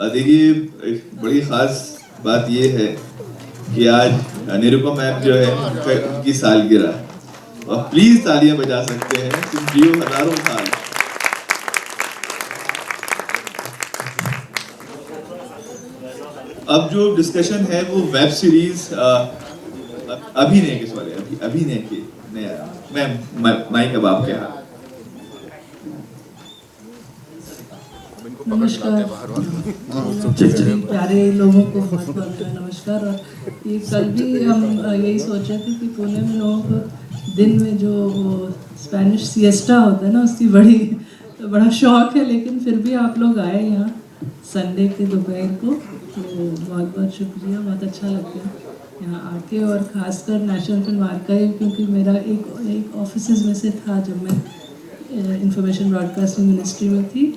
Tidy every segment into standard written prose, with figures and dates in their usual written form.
देखिए, एक बड़ी ख़ास बात ये है कि आज निरुपम मैम जो है उनकी सालगिरह, और प्लीज़ तालियां बजा सकते हैं, तुम जियो हज़ारों साल। अब जो डिस्कशन है वो वेब सीरीज अभिनय के, सॉरी अभिनय के नया। मैम माइक अब आपके हाथ। नमस्कार सभी प्यारे लोगों को बहुत बहुत नमस्कार। और ये कल भी हम यही सोच रहे थे कि पुणे में लोगों को दिन में जो वो स्पेनिश सिएस्टा होता है ना, उसकी बड़ा शौक है, लेकिन फिर भी आप लोग आए यहाँ संडे के दोपहर को, तो बहुत बहुत शुक्रिया। बहुत अच्छा लगता है यहाँ आके, और ख़ासकर नेशनल फिल्म आर्काइव, क्योंकि मेरा एक ऑफिस में से था जब मैं इंफॉर्मेशन ब्रॉडकास्टिंग मिनिस्ट्री में थी,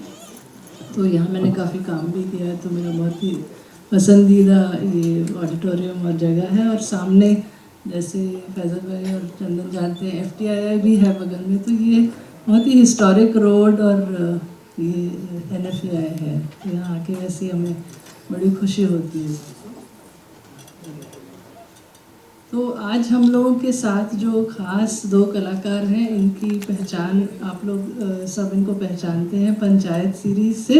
तो यहाँ मैंने काफ़ी काम भी किया है। तो मेरा बहुत ही पसंदीदा ये ऑडिटोरियम और जगह है। और सामने जैसे फैज़ल भाई और चंदन जानते हैं, FTII भी है बगल में, तो ये बहुत ही हिस्टोरिक रोड और ये NFAI है। यहाँ आके वैसे हमें बड़ी खुशी होती है। तो आज हम लोगों के साथ जो खास दो कलाकार हैं, इनकी पहचान आप लोग सब इनको पहचानते हैं पंचायत सीरीज से,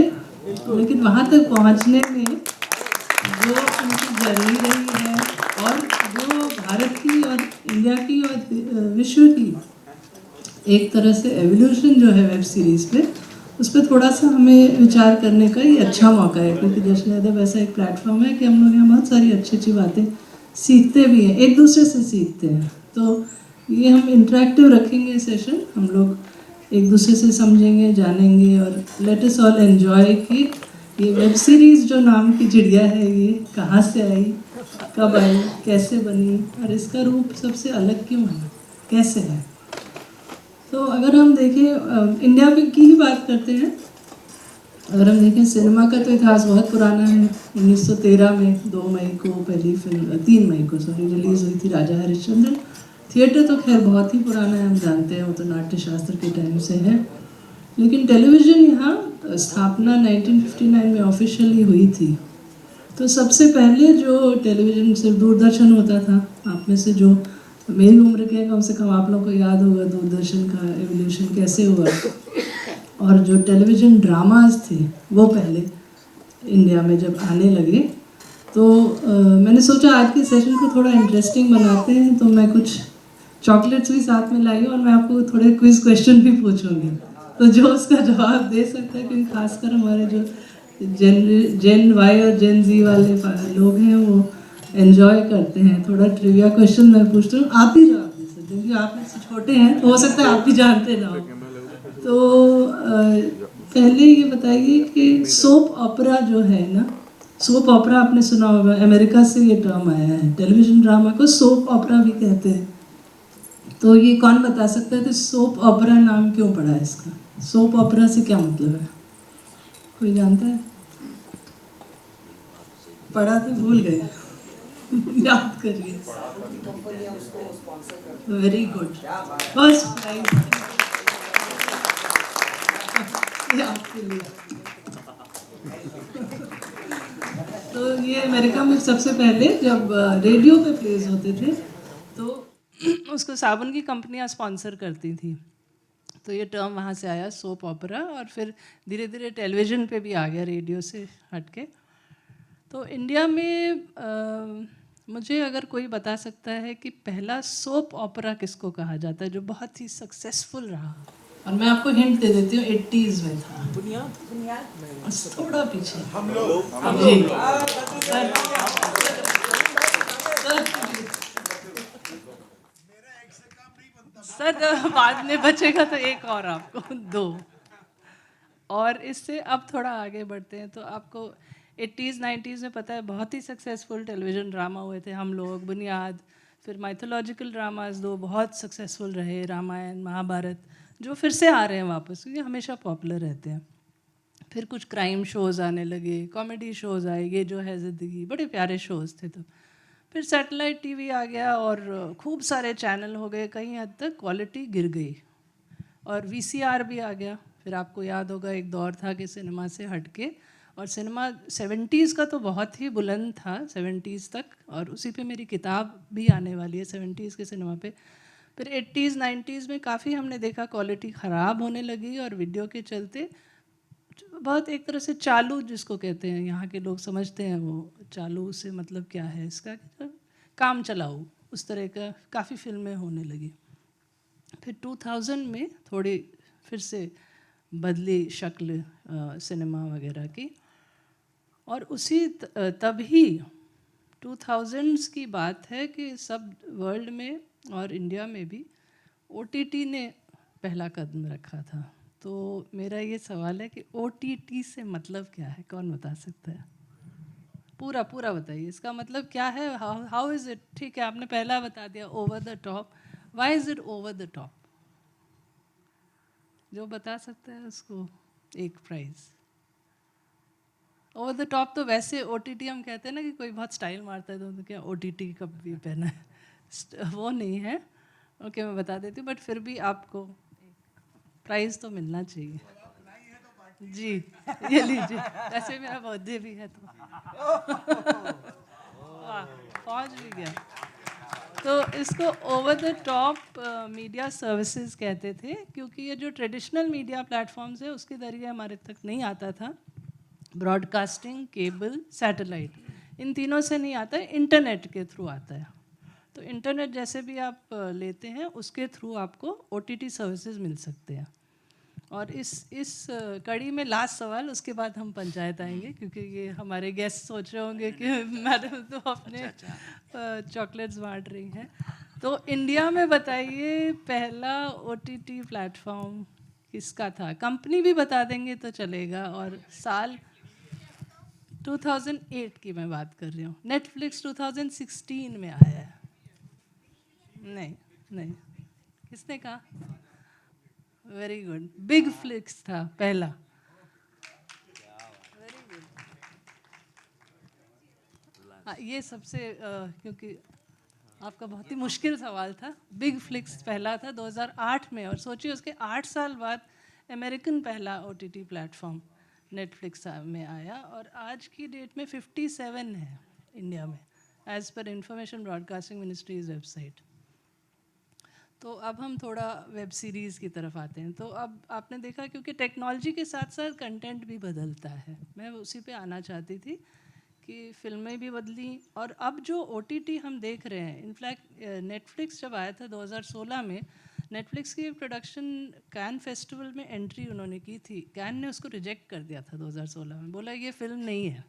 लेकिन वहाँ तक पहुँचने में जो उनकी जर्नी रही है, और जो भारत की और इंडिया की और विश्व की एक तरह से एवोल्यूशन जो है वेब सीरीज़ पे, उस पर थोड़ा सा हमें विचार करने का ये अच्छा मौका है, क्योंकि जश्न अदब ऐसा एक प्लेटफॉर्म है कि हम लोग यहाँ बहुत सारी अच्छी अच्छी बातें सीखते भी हैं, एक दूसरे से सीखते हैं। तो ये हम इंटरेक्टिव रखेंगे सेशन, हम लोग एक दूसरे से समझेंगे, जानेंगे, और लेट अस ऑल एंजॉय कि ये वेब सीरीज़ जो नाम की चिड़िया है, ये कहाँ से आई, कब आई, कैसे बनी, और इसका रूप सबसे अलग क्यों है, कैसे है। तो अगर हम देखें इंडिया की ही बात करते हैं, अगर हम देखें सिनेमा का तो इतिहास बहुत पुराना है। 1913 में 2 मई को पहली फिल्म, 3 मई को सॉरी, रिलीज़ हुई थी राजा हरिश्चंद्र। थिएटर तो खैर बहुत ही पुराना है, हम जानते हैं, वो तो नाट्य शास्त्र के टाइम से है। लेकिन टेलीविज़न यहाँ स्थापना 1959 में ऑफिशियली हुई थी। तो सबसे पहले जो टेलीविज़न सिर्फ दूरदर्शन होता था, आप में से जो मेरी उम्र के कम से कम आप लोगों को याद होगा दूरदर्शन का एवोल्यूशन कैसे हुआ। और जो टेलीविज़न ड्रामाज थे वो पहले इंडिया में जब आने लगे, तो मैंने सोचा आज के सेशन को थोड़ा इंटरेस्टिंग बनाते हैं, तो मैं कुछ चॉकलेट्स भी साथ में लाई, और मैं आपको थोड़े क्विज क्वेश्चन भी पूछूंगी, तो जो उसका जवाब दे सकता है, क्योंकि खासकर हमारे जो जेन वाई और जेन जी वाले लोग हैं वो एंजॉय करते हैं। थोड़ा ट्रिविया क्वेश्चन मैं पूछती हूँ, आप भी जवाब दे सकते हैं, क्योंकि आप में से छोटे हैं तो हो सकता है आप भी जानते ना हो। तो पहले ये बताइए कि सोप ऑपरा जो है ना, सोप ऑपरा आपने सुना होगा, अमेरिका से ये टर्म आया है। टेलीविज़न ड्रामा को सोप ऑपरा भी कहते हैं। तो ये कौन बता सकता है कि सोप ऑपरा नाम क्यों पड़ा है इसका? सोप ऑपरा से क्या मतलब है, कोई जानता है? पढ़ा तो भूल गए याद करिए। वेरी गुड, फर्स्ट प्राइज आपके लिए। तो ये अमेरिका में सबसे पहले जब रेडियो पे प्लेस होते थे, तो उसको साबुन की कंपनियां स्पॉन्सर करती थी, तो ये टर्म वहाँ से आया सोप ऑपरा, और फिर धीरे धीरे टेलीविज़न पे भी आ गया रेडियो से हटके। तो इंडिया में मुझे अगर कोई बता सकता है कि पहला सोप ऑपरा किसको कहा जाता है जो बहुत ही सक्सेसफुल रहा, और मैं आपको हिंट दे देती हूँ, 80s में था। बुनियाद थोड़ा पीछे हम लोग जी सर बाद में बचेगा तो एक और आपको दो। और इससे अब थोड़ा आगे बढ़ते हैं, तो आपको 80s 90s में पता है बहुत ही सक्सेसफुल टेलीविज़न ड्रामा हुए थे, हम लोग, बुनियाद, फिर माइथोलॉजिकल ड्रामाज दो बहुत सक्सेसफुल रहे, रामायण महाभारत, जो फिर से आ रहे हैं वापस, क्योंकि हमेशा पॉपुलर रहते हैं। फिर कुछ क्राइम शोज़ आने लगे, कॉमेडी शोज़ आए, ये जो है ज़िंदगी, बड़े प्यारे शोज़ थे। तो फिर सैटेलाइट टीवी आ गया और खूब सारे चैनल हो गए, कहीं हद तक क्वालिटी गिर गई, और VCR भी आ गया। फिर आपको याद होगा एक दौर था कि सिनेमा से हटके और सिनेमा 70s का तो बहुत ही बुलंद था 70s तक, और उसी पे मेरी किताब भी आने वाली है 70s के सिनेमा पे। फिर 80s 90s में काफ़ी हमने देखा क्वालिटी ख़राब होने लगी, और वीडियो के चलते बहुत एक तरह से चालू जिसको कहते हैं, यहाँ के लोग समझते हैं वो चालू से मतलब क्या है इसका, काम चलाऊ, उस तरह का काफ़ी फिल्में होने लगी। फिर 2000 में थोड़ी फिर से बदली शक्ल सिनेमा वगैरह की, और उसी तभी 2000s की बात है कि सब वर्ल्ड में और इंडिया में भी OTT ने पहला कदम रखा था। तो मेरा ये सवाल है कि OTT से मतलब क्या है, कौन बता सकता है? पूरा पूरा बताइए, इसका मतलब क्या है, हाउ इज़ इट? ठीक है, आपने पहला बता दिया over the top, why is it over the top? जो बता सकता है उसको एक प्राइज़। ओवर द टॉप तो वैसे OTT हम कहते हैं ना कि कोई बहुत स्टाइल मारता है तो क्या OTT कब भी पहना है, वो नहीं है। ओके, मैं बता देती हूँ, बट फिर भी आपको प्राइज़ तो मिलना चाहिए। जी, ये लीजिए, वैसे मेरा बर्थडे भी है तो वाह, पहुँच भी गया। तो इसको over the top media services कहते थे, क्योंकि ये जो ट्रेडिशनल मीडिया प्लेटफॉर्म्स है उसके जरिए हमारे तक नहीं आता था। ब्रॉडकास्टिंग, केबल, सैटेलाइट, इन तीनों से नहीं आता है, इंटरनेट के थ्रू आता है। तो इंटरनेट जैसे भी आप लेते हैं उसके थ्रू आपको OTT सर्विसेज मिल सकते हैं। और इस कड़ी में लास्ट सवाल, उसके बाद हम पंचायत आएंगे, क्योंकि ये हमारे गेस्ट सोच रहे होंगे कि मैडम तो अपने चॉकलेट्स बांट रही हैं। तो इंडिया में बताइए पहला OTT प्लेटफॉर्म किसका था? कंपनी भी बता देंगे तो चलेगा, और साल 2008 की मैं बात कर रही हूँ। नेटफ्लिक्स 2016 में आया है। नहीं नहीं, किसने कहा? वेरी गुड, बिग फ्लिक्स था पहला। Very good. हाँ, ये सबसे क्योंकि आपका बहुत ही मुश्किल सवाल था। बिग फ्लिक्स पहला था 2008 में, और सोचिए उसके 8 साल बाद अमेरिकन पहला OTT प्लेटफॉर्म नेटफ्लिक्स में आया, और आज की डेट में 57 है इंडिया में, as per information broadcasting ministries website. तो अब हम थोड़ा वेब सीरीज़ की तरफ आते हैं। तो अब आपने देखा, क्योंकि टेक्नोलॉजी के साथ साथ कंटेंट भी बदलता है, मैं उसी पे आना चाहती थी कि फिल्में भी बदली, और अब जो OTT हम देख रहे हैं, इनफैक्ट नेटफ्लिक्स जब आया था 2016 में, नेटफ्लिक्स की प्रोडक्शन कैन फेस्टिवल में एंट्री उन्होंने की थी, कैन ने उसको रिजेक्ट कर दिया था 2016 में, बोला ये फिल्म नहीं है।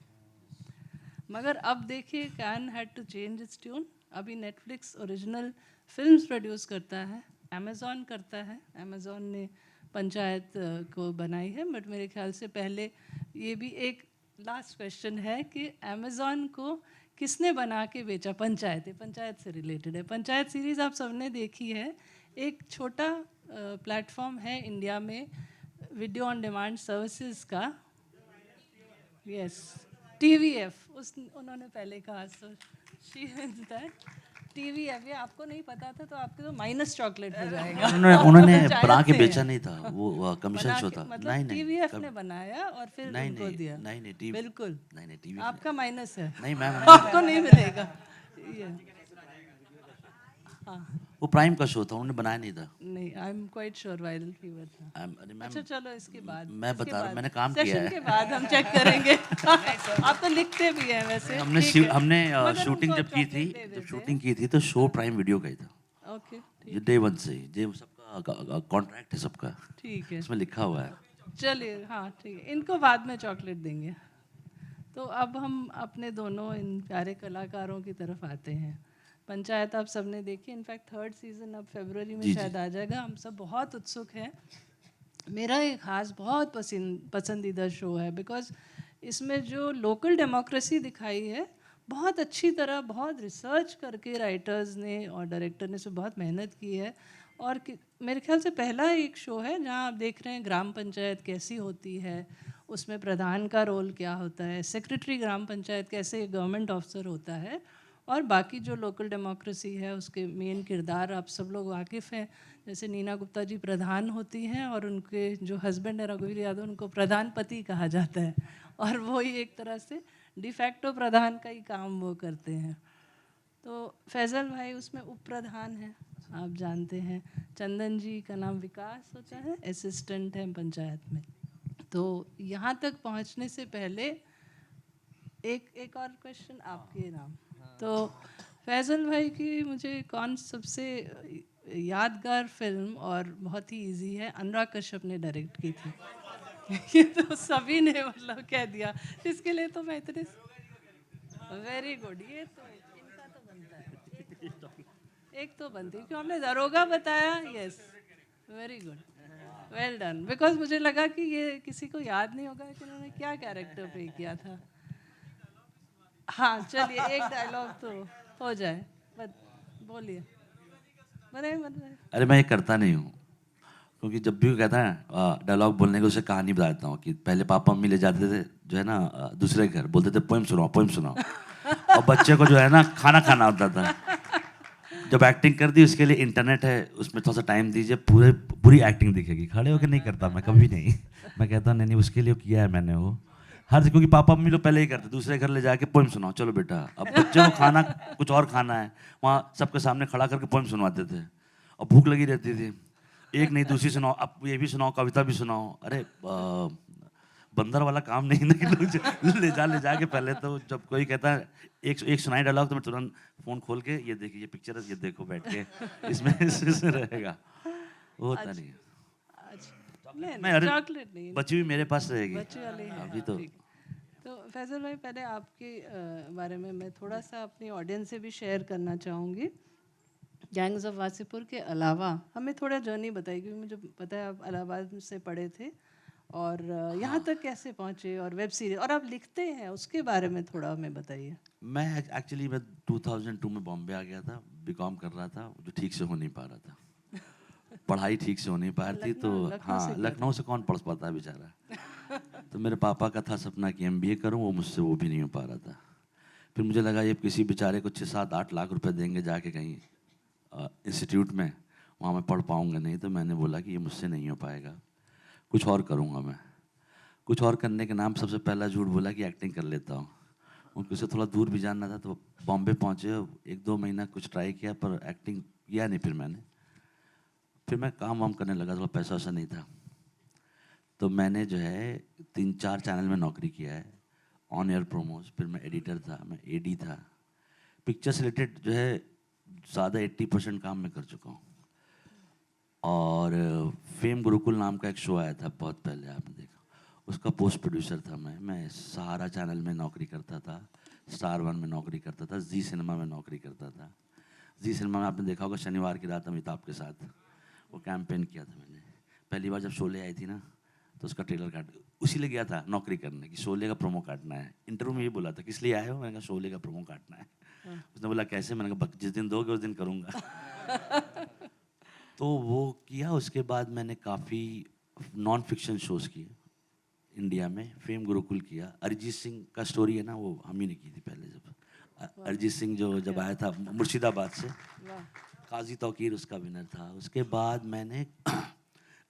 मगर अब देखिए, Cannes had to change its tune. अभी नेटफ्लिक्स ओरिजिनल फिल्म्स प्रोड्यूस करता है, अमेज़ॉन करता है। अमेज़ॉन ने पंचायत को बनाई है, बट मेरे ख्याल से पहले ये भी एक लास्ट क्वेश्चन है कि अमेज़ॉन को किसने बना के बेचा? पंचायत है, पंचायत से रिलेटेड है। पंचायत सीरीज़ आप सबने देखी है, एक छोटा प्लेटफॉर्म है इंडिया में वीडियो ऑन डिमांड सर्विसेज का। यस, TVF, उन्होंने पहले कहा, so she means that TVF। ये आपको नहीं पता था तो आपके तो माइनस चॉकलेट हो जाएगा। उन्होंने बना के बेचा नहीं था, वो कमीशन शो था। मतलब TVF ने बनाया और फिर नहीं उनको नहीं दिया। नहीं नहीं बिल्कुल, नहीं नहीं टीवी आपका माइनस है, नहीं मैम, आपको नहीं मिलेगा ये। हाँ, वो प्राइम का शो था, उन्होंने बनाया नहीं था। नहीं, I am quite sure viral fever था। अरे मैम, अच्छा चलो, इसके बाद मैं इसके बता रहा हूँ, बाद, मैंने काम किया सेशन है। के बाद हम चेक करेंगे। आप तो लिखते भी हैं वैसे। हमने ठीक है। हमने मगर शूटिंग उनको जब की थी, chocolate दे देते जब हैं। शूटिंग की थी तो शो प्राइम वीडियो का ही था। ओके, ये डे 1 से ही, ये सबका कॉन्ट्रैक्ट है सबका, ठीक है, उसमें लिखा हुआ है। चलिए, हाँ ठीक है, इनको बाद में चॉकलेट देंगे। तो अब हम अपने दोनों इन प्यारे कलाकारों की तरफ आते हैं। पंचायत आप सबने देखी, इनफैक्ट 3rd सीज़न अब फरवरी में जी, शायद आ जाएगा। हम सब बहुत उत्सुक हैं। मेरा एक खास बहुत पसंदीदा शो है, बिकॉज इसमें जो लोकल डेमोक्रेसी दिखाई है, बहुत अच्छी तरह, बहुत रिसर्च करके राइटर्स ने और डायरेक्टर ने इसमें बहुत मेहनत की है। और मेरे ख्याल से पहला एक शो है जहाँ आप देख रहे हैं ग्राम पंचायत कैसी होती है, उसमें प्रधान का रोल क्या होता है, सेक्रेटरी ग्राम पंचायत कैसे गवर्नमेंट ऑफिसर होता है, और बाकी जो लोकल डेमोक्रेसी है उसके मेन किरदार आप सब लोग वाकिफ़ हैं। जैसे नीना गुप्ता जी प्रधान होती हैं और उनके जो हस्बैंड है रघुवीर यादव, उनको प्रधानपति कहा जाता है, और वो ही एक तरह से डिफैक्टो प्रधान का ही काम वो करते हैं। तो फैज़ल भाई उसमें उप प्रधान हैं, आप जानते हैं। चंदन जी का नाम विकास होता है, असिस्टेंट हैं पंचायत में। तो यहाँ तक पहुँचने से पहले एक और क्वेश्चन आपके नाम। तो फैज़ल भाई की मुझे कौन सबसे यादगार फिल्म और बहुत ही इजी है, अनुराग कश्यप ने डायरेक्ट की थी। ये तो सभी ने मतलब कह दिया, इसके लिए तो मैं इतने वेरी गुड। ये तो इनका तो बनता है, एक तो बनती है क्यों हमने दरोगा बताया। Yes, very good, well done. Because मुझे लगा कि ये किसी को याद नहीं होगा कि उन्होंने क्या कैरेक्टर प्ले किया था। हाँ चलिए, एक डायलॉग तो हो जाए, बोलिए। बताइए। अरे मैं ये करता नहीं हूँ, क्योंकि जब भी वो कहता है डायलॉग बोलने को, उसे कहानी बताता हूँ कि पहले पापा मम्मी ले जाते थे जो है ना दूसरे घर, बोलते थे पोएम सुनाओ पोएम सुनाओ, और बच्चे को जो है ना खाना खाना होता था। जब एक्टिंग कर दी उसके लिए इंटरनेट है, उसमें थोड़ा सा टाइम दीजिए, पूरी एक्टिंग दिखेगी। खड़े होकर नहीं करता मैं कभी नहीं। मैं कहता नहीं नहीं, उसके लिए किया है मैंने वो हर, क्योंकि पापा मम्मी लोग पहले ही करते, दूसरे घर ले जाके पोएम सुनाओ, चलो बेटा। अब बच्चे को खाना कुछ और खाना है, वहाँ सबके सामने खड़ा करके पोएम सुनवाते थे, और भूख लगी रहती थी, एक नहीं दूसरी सुनाओ, अब ये भी सुनाओ, कविता भी सुनाओ। अरे बंदर वाला काम नहीं ना कि ले जा के पहले तो जब कोई कहता है एक सुनाई डायलॉग, तो मैं तुरंत फोन खोल के ये देखिए ये पिक्चर है, ये देखो बैठ के, इसमें रहेगा। वो होता नहीं है। मैं अरे चॉकलेट नहीं, बची हुई मेरे पास रहेगी बच्चे वाली है अभी तो। तो फैज़ल भाई पहले आपके बारे में मैं थोड़ा सा अपनी ऑडियंस से भी शेयर करना चाहूँगी। गैंग्स ऑफ वासेपुर के अलावा हमें थोड़ा जर्नी बताइए, क्योंकि मुझे पता है आप इलाहाबाद से पढ़े थे और यहाँ तक कैसे पहुँचे, और वेब सीरीज, और आप लिखते हैं उसके बारे में थोड़ा हमें बताइए। मैं एक्चुअली 2002 में बॉम्बे आ गया था, बीकॉम कर रहा था, जो ठीक से हो नहीं पा रहा था। पढ़ाई ठीक से हो नहीं पा रही थी, तो हाँ लखनऊ से कौन पढ़ पाता है बेचारा। तो मेरे पापा का था सपना कि MBA करूँ, वो मुझसे वो भी नहीं हो पा रहा था। फिर मुझे लगा ये किसी बेचारे को 6-7-8 लाख रुपए देंगे जाके कहीं इंस्टीट्यूट में, वहाँ मैं पढ़ पाऊँगा नहीं। तो मैंने बोला कि ये मुझसे नहीं हो पाएगा, कुछ और करूँगा मैं। कुछ और करने के नाम सबसे पहला झूठ बोला कि एक्टिंग कर लेता हूँ। उनको से थोड़ा दूर भी जानना था, तो बॉम्बे पहुँचे, 1-2 महीना कुछ ट्राई किया, पर एक्टिंग किया नहीं। फिर मैं काम वाम करने लगा, थोड़ा पैसा वैसा नहीं था। तो मैंने जो है 3-4 चैनल में नौकरी किया है, ऑन एयर प्रोमोज। फिर मैं एडिटर था, मैं AD था। पिक्चर से रिलेटेड जो है ज़्यादा 80% काम मैं कर चुका हूँ। और फेम गुरुकुल नाम का एक शो आया था बहुत पहले, आपने देखा, उसका पोस्ट प्रोड्यूसर था मैं सहारा चैनल में नौकरी करता था, स्टार 1 में नौकरी करता था, जी सिनेमा में नौकरी करता था। जी सिनेमा में आपने देखा होगा शनिवार की रात अमिताभ के साथ वो कैंपेन किया था मैंने। पहली बार जब शोले आई थी ना, तो उसका ट्रेलर काट, उसी लिए गया था नौकरी करने की, शोले का प्रोमो काटना है। इंटरव्यू में ये बोला था किस लिए आए हो, मैंने कहा शोले का प्रोमो काटना है। उसने बोला कैसे, मैंने कहा जिस दिन दोगे उस दिन करूँगा। तो वो किया। उसके बाद मैंने काफ़ी नॉन फिक्शन शोज़ किए इंडिया में। फेम गुरुकुल किया। अरिजीत सिंह का स्टोरी है ना, वो हम ही ने की थी पहले, जब अरिजीत सिंह जब आया था मुर्शिदाबाद से, काजी तौकीर उसका विनर था। उसके बाद मैंने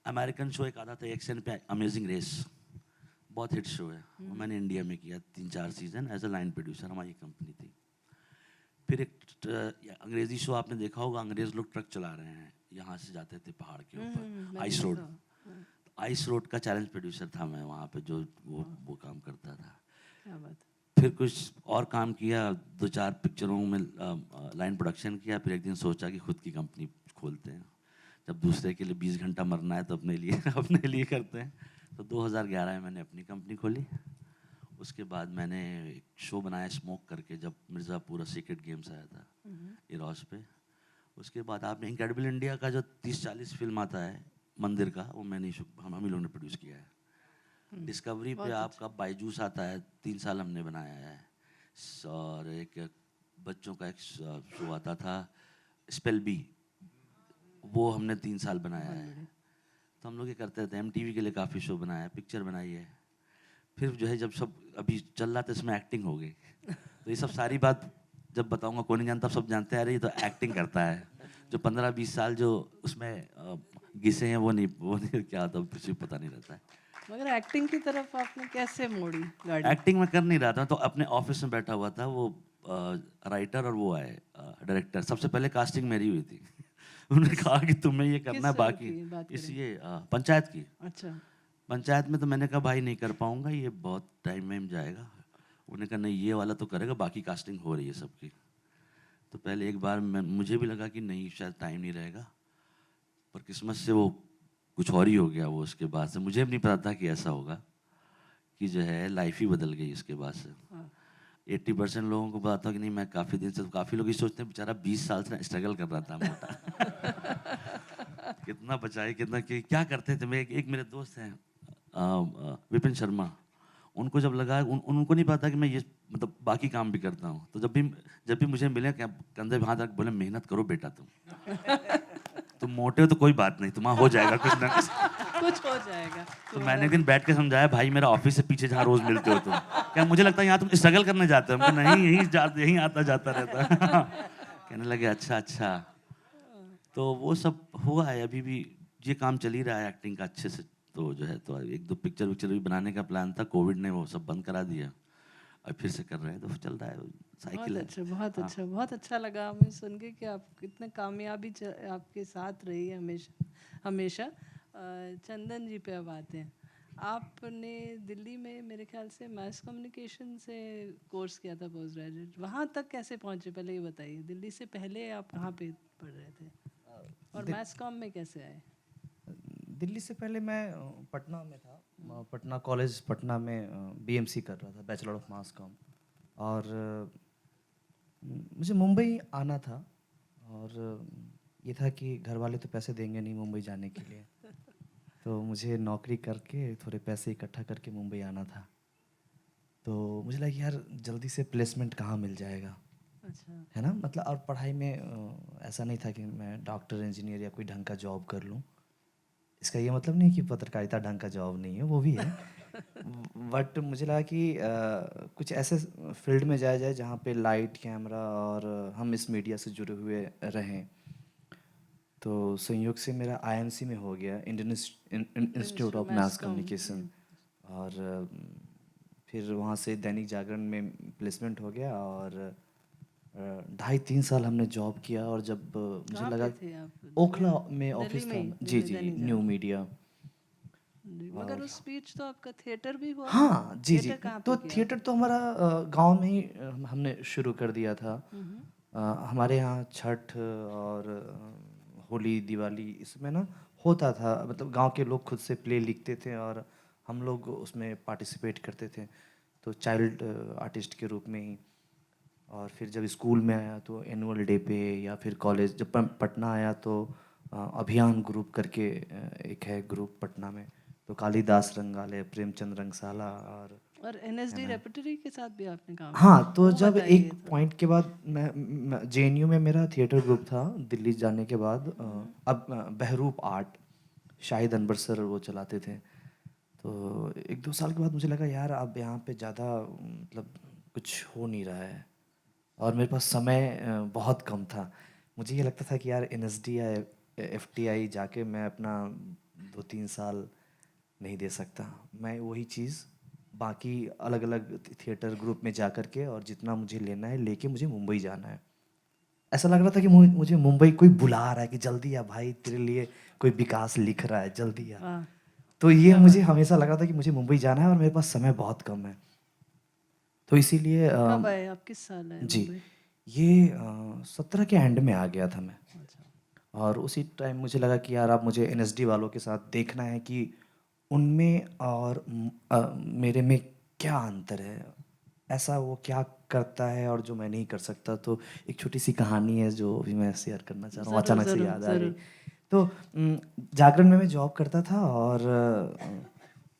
अमेरिकन शो एक आता था एक्शन पे, अमेजिंग रेस, बहुत हिट शो है, वो मैंने इंडिया में किया 3-4 season as a line producer, हमारी कंपनी थी। फिर एक अंग्रेजी शो आपने देखा होगा, अंग्रेज लोग ट्रक चला रहे हैं, यहाँ से जाते थे पहाड़ के ऊपर, आइस रोड। आइस रोड का चैलेंज प्रोड्यूसर था मैं वहाँ पे, जो वो काम करता था। क्या बात। फिर कुछ और काम किया, 2-4 पिक्चरों में लाइन प्रोडक्शन किया। फिर एक दिन सोचा कि खुद की कंपनी खोलते हैं, जब दूसरे के लिए 20 घंटा मरना है तो अपने लिए करते हैं। तो 2011 में मैंने अपनी कंपनी खोली। उसके बाद मैंने एक शो बनाया स्मोक करके, जब मिर्ज़ापुर सीक्रेट गेम्स आया था इरॉस पे। उसके बाद आपने इनक्रेडिबल इंडिया का जो 30-40 फिल्म आता है मंदिर का, वो मैंने हम ही लोगों ने प्रोड्यूस किया है। डिस्कवरी पे आपका बायजूस आता है, 3 साल हमने बनाया है। और एक बच्चों का एक शो आता था स्पेल बी, वो हमने 3 साल बनाया है। तो हम लोग ये करते थे। MTV के लिए काफ़ी शो बनाया है, पिक्चर बनाई है। फिर जो है जब सब अभी चल रहा था इसमें एक्टिंग हो गई। तो ये सब सारी बात जब बताऊंगा कोई नहीं जानता, सब जानते हैं अरे ये तो एक्टिंग करता है। जो 15-20 साल जो उसमें घिसे हैं वो नहीं क्या होता कुछ भी पता नहीं रहता है। मगर एक्टिंग की तरफ आपने कैसे मोड़ी गाड़ी? एक्टिंग में कर नहीं रहा था, तो अपने ऑफिस में बैठा हुआ था, वो राइटर और वो आए डायरेक्टर। सबसे पहले कास्टिंग मेरी हुई थी। उन्होंने कहा कि तुम्हें ये करना है, किस फिल्म बाकी की बात इस करें? ये पंचायत की। अच्छा। पंचायत में तो मैंने कहा भाई नहीं कर पाऊंगा, ये बहुत टाइम में जाएगा। उन्होंने कहा नहीं ये वाला तो करेगा, बाकी कास्टिंग हो रही है सबकी। तो पहले एक बार मुझे भी लगा कि नहीं शायद टाइम नहीं रहेगा, पर किस्मत से वो कुछ और ही हो गया। वो उसके बाद से मुझे भी नहीं पता था कि ऐसा होगा, कि जो है लाइफ ही बदल गई इसके बाद से। 80% लोगों को बताता हूँ कि नहीं मैं काफ़ी दिन से, काफ़ी लोग ये सोचते हैं बेचारा 20 साल से स्ट्रगल कर रहा था मोटा। कितना बचाए कितना क्या करते थे। एक मेरे दोस्त हैं विपिन शर्मा, उनको जब लगा उनको नहीं पता कि मैं ये मतलब बाकी काम भी करता हूँ, तो जब भी मुझे मिले क्या कंधे पे हाथ रख बोले मेहनत करो बेटा, तुम मोटे हो तो कोई बात नहीं, तुम्हारा हो जाएगा कुछ ना कुछ। कुछ हो जाएगा। तो मैंने एक दिन बैठ के समझाया भाई मेरा ऑफिस से पीछे जहाँ रोज मिलते हो तुम, क्या मुझे लगता है यहाँ तुम स्ट्रगल करने जाते हो? हमको नहीं यहीं आता जाता रहता है। कहने लगे अच्छा अच्छा। तो वो सब हुआ है, अभी भी ये काम चल ही रहा है एक्टिंग का अच्छे से। तो जो है तो एक दो पिक्चर विक्चर भी बनाने का प्लान था, कोविड ने वो सब बंद करा दिया, और फिर से कर रहे हैं, तो चल रहा है, साइकिल बहुत है। अच्छा, बहुत हाँ। अच्छा, बहुत अच्छा लगा हमें सुन के कि आप कितने कामयाबी आपके साथ रही है हमेशा हमेशा। चंदन जी पे अब आते हैं। आपने दिल्ली में मेरे ख्याल से मास कम्युनिकेशन से कोर्स किया था, पोस्ट ग्रेजुएट। वहाँ तक कैसे पहुँचे पहले ये बताइए। दिल्ली से पहले आप कहाँ पे पढ़ रहे थे और मास कॉम में कैसे आए? दिल्ली से पहले मैं पटना में था, पटना कॉलेज पटना में बीएमसी कर रहा था, बैचलर ऑफ मास कॉम। और मुझे मुंबई आना था, और ये था कि घर वाले तो पैसे देंगे नहीं मुंबई जाने के लिए, तो मुझे नौकरी करके थोड़े पैसे इकट्ठा करके मुंबई आना था। तो मुझे लगा यार जल्दी से प्लेसमेंट कहाँ मिल जाएगा, अच्छा। है ना। मतलब और पढ़ाई में ऐसा नहीं था कि मैं डॉक्टर इंजीनियर या कोई ढंग का जॉब कर लूँ। इसका ये मतलब नहीं कि पत्रकारिता ढंग का जॉब नहीं है, वो भी है। बट मुझे लगा कि कुछ ऐसे फील्ड में जाया जाए जहाँ पे लाइट कैमरा और हम इस मीडिया से जुड़े हुए रहें। तो संयोग से मेरा आईएमसी में हो गया, Indian institute of mass communication. और फिर वहाँ से दैनिक जागरण में प्लेसमेंट हो गया, और 2.5-3 साल हमने जॉब किया। और जब मुझे लगा थे आप? ओखला में ऑफिस था, जी जी, न्यू मीडिया। मगर उस बीच तो आपका थिएटर भी हुआ। हाँ जी जी। थिएटर कहाँ तो पे किया? थिएटर तो हमारा गांव में ही हमने शुरू कर दिया था। हमारे यहाँ छठ और होली दिवाली इसमें ना होता था, मतलब गांव के लोग खुद से प्ले लिखते थे और हम लोग उसमें पार्टिसिपेट करते थे, तो चाइल्ड आर्टिस्ट के रूप में ही। और फिर जब स्कूल में आया तो एनुअल डे पे, या फिर कॉलेज जब पटना आया तो अभियान ग्रुप करके एक है ग्रुप पटना में, तो कालिदास रंगालय, प्रेमचंद रंगशाला और एनएसडी रेpertory के साथ भी आपने काम हाँ। किया? तो वो जब बताइए एक थोड़ा। पॉइंट के बाद मैं जेएनयू में मेरा थिएटर ग्रुप था, दिल्ली जाने के बाद अब बहरूप आर्ट, शाहिद अनवर सर वो चलाते थे। तो 1-2 साल के बाद मुझे लगा यार अब यहाँ पे ज़्यादा मतलब कुछ हो नहीं रहा है, और मेरे पास समय बहुत कम था। मुझे ये लगता था कि यार एनएसडी या एफटीआई जाके मैं अपना 2-3 साल नहीं दे सकता। मैं वही चीज़ बाकी अलग अलग थिएटर ग्रुप में जा कर के, और जितना मुझे लेना है लेके मुझे मुंबई जाना है। ऐसा लग रहा था कि मुझे मुंबई कोई बुला रहा है कि जल्दी आ भाई, तेरे लिए कोई विकास लिख रहा है, जल्दी आ। हाँ। तो ये मुझे हमेशा लगा था कि मुझे मुंबई जाना है और मेरे पास समय बहुत कम है। तो इसीलिए कब आए आप? किस साल आए जी, मुंबई? ये 17 के एंड में आ गया था मैं। अच्छा। और उसी टाइम मुझे लगा कि यार अब मुझे एनएसडी वालों के साथ देखना है कि उनमें और मेरे में क्या अंतर है, ऐसा वो क्या करता है और जो मैं नहीं कर सकता। तो एक छोटी सी कहानी है जो भी मैं शेयर करना चाह रहा हूँ, जरूर अचानक से जरूर याद आ गई। जरूर। तो जागरण में मैं जॉब करता था, और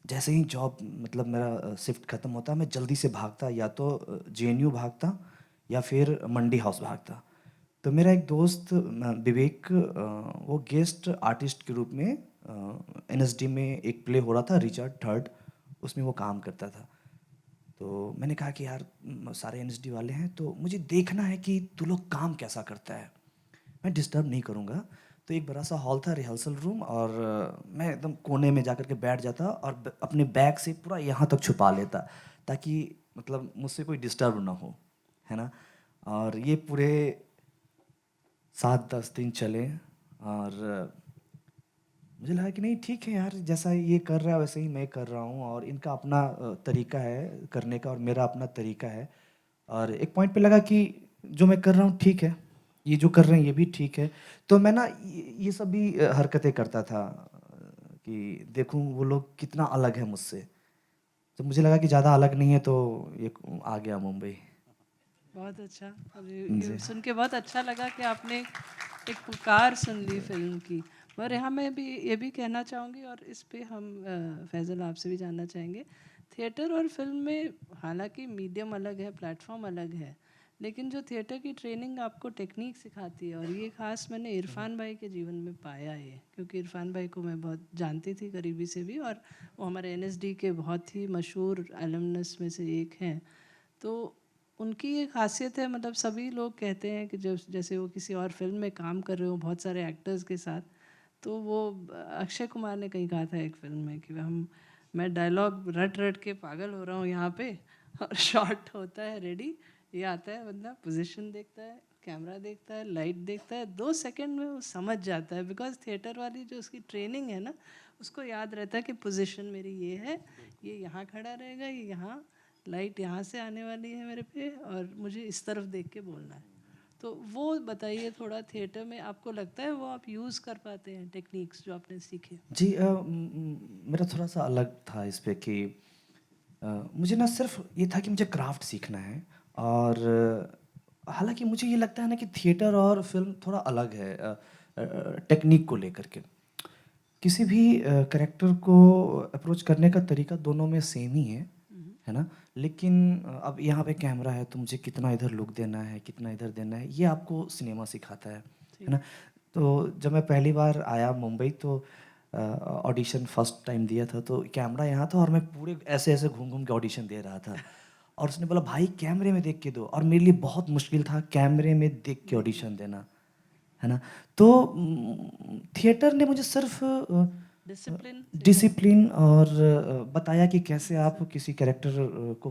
जैसे ही जॉब मतलब मेरा शिफ्ट ख़त्म होता मैं जल्दी से भागता, या तो जेएनयू भागता या फिर मंडी हाउस भागता। तो मेरा एक दोस्त विवेक, वो गेस्ट आर्टिस्ट के रूप में एनएसडी में एक प्ले हो रहा था रिचर्ड थर्ड, उसमें वो काम करता था। तो तो मैंने कहा कि यार सारे एनएसडी वाले हैं तो मुझे देखना है कि तू लोग काम कैसा करता है, मैं डिस्टर्ब नहीं करूँगा। तो एक बड़ा सा हॉल था, रिहर्सल रूम, और मैं एकदम कोने में जाकर के बैठ जाता और अपने बैग से पूरा यहाँ तक छुपा लेता ताकि मतलब मुझसे कोई डिस्टर्ब ना हो, है ना। और ये पूरे 7-10 दिन चले और मुझे लगा कि नहीं ठीक है यार, जैसा ये कर रहा है वैसे ही मैं कर रहा हूँ, और इनका अपना तरीका है करने का और मेरा अपना तरीका है। और एक पॉइंट पे लगा कि जो मैं कर रहा हूँ ठीक है, ये जो कर रहे हैं ये भी ठीक है। तो मैं ना ये सब भी हरकतें करता था कि देखूँ वो लोग कितना अलग है मुझसे। तो मुझे लगा कि ज़्यादा अलग नहीं है तो ये आ गया मुंबई। बहुत अच्छा। और जी। ये सुन के बहुत अच्छा लगा कि आपने एक पुकार सुन ली फिल्म की। और यहाँ मैं भी ये भी कहना चाहूँगी, और इस पे हम फैज़ल आपसे भी जानना चाहेंगे। थिएटर और फिल्म में हालांकि मीडियम अलग है, प्लेटफॉर्म अलग है, लेकिन जो थिएटर की ट्रेनिंग आपको टेक्निक सिखाती है, और ये खास मैंने इरफान भाई के जीवन में पाया है, क्योंकि इरफान भाई को मैं बहुत जानती थी करीबी से भी, और वो हमारे एनएसडी के बहुत ही मशहूर एलुमनस में से एक हैं। तो उनकी ये खासियत है, मतलब सभी लोग कहते हैं कि जब जैसे वो किसी और फिल्म में काम कर रहे हो बहुत सारे एक्टर्स के साथ, तो वो अक्षय कुमार ने कहीं कहा था एक फिल्म में कि मैं डायलॉग रट रट के पागल हो रहा हूँ यहाँ पे, और शॉट होता है रेडी, ये आता है बंदा, पोजीशन देखता है, कैमरा देखता है, लाइट देखता है, 2 सेकंड में वो समझ जाता है। बिकॉज थिएटर वाली जो उसकी ट्रेनिंग है ना, उसको याद रहता है कि पोजीशन मेरी ये है, ये यहाँ खड़ा रहेगा, ये यहाँ, लाइट यहाँ से आने वाली है मेरे पे, और मुझे इस तरफ देख के बोलना है। तो वो बताइए थोड़ा, थिएटर में आपको लगता है वो आप यूज़ कर पाते हैं टेक्निक्स जो आपने सीखे? जी मेरा थोड़ा सा अलग था इस पे कि मुझे ना सिर्फ ये था कि मुझे क्राफ्ट सीखना है। और हालांकि मुझे ये लगता है ना कि थिएटर और फिल्म थोड़ा अलग है टेक्निक को लेकर के। किसी भी करेक्टर को अप्रोच करने का तरीका दोनों में सेम ही है ना। लेकिन अब यहाँ पे कैमरा है तो मुझे कितना इधर लुक देना है, कितना इधर देना है, ये आपको सिनेमा सिखाता है ना। तो जब मैं पहली बार आया मुंबई तो ऑडिशन फर्स्ट टाइम दिया था, तो कैमरा यहाँ था और मैं पूरे ऐसे ऐसे घूम घूम के ऑडिशन दे रहा था। और उसने बोला भाई कैमरे में देख के दो, और मेरे लिए बहुत मुश्किल था कैमरे में देख के ऑडिशन देना, है ना। तो थिएटर ने मुझे सिर्फ डिसिप्लिन और बताया कि कैसे आप किसी कैरेक्टर को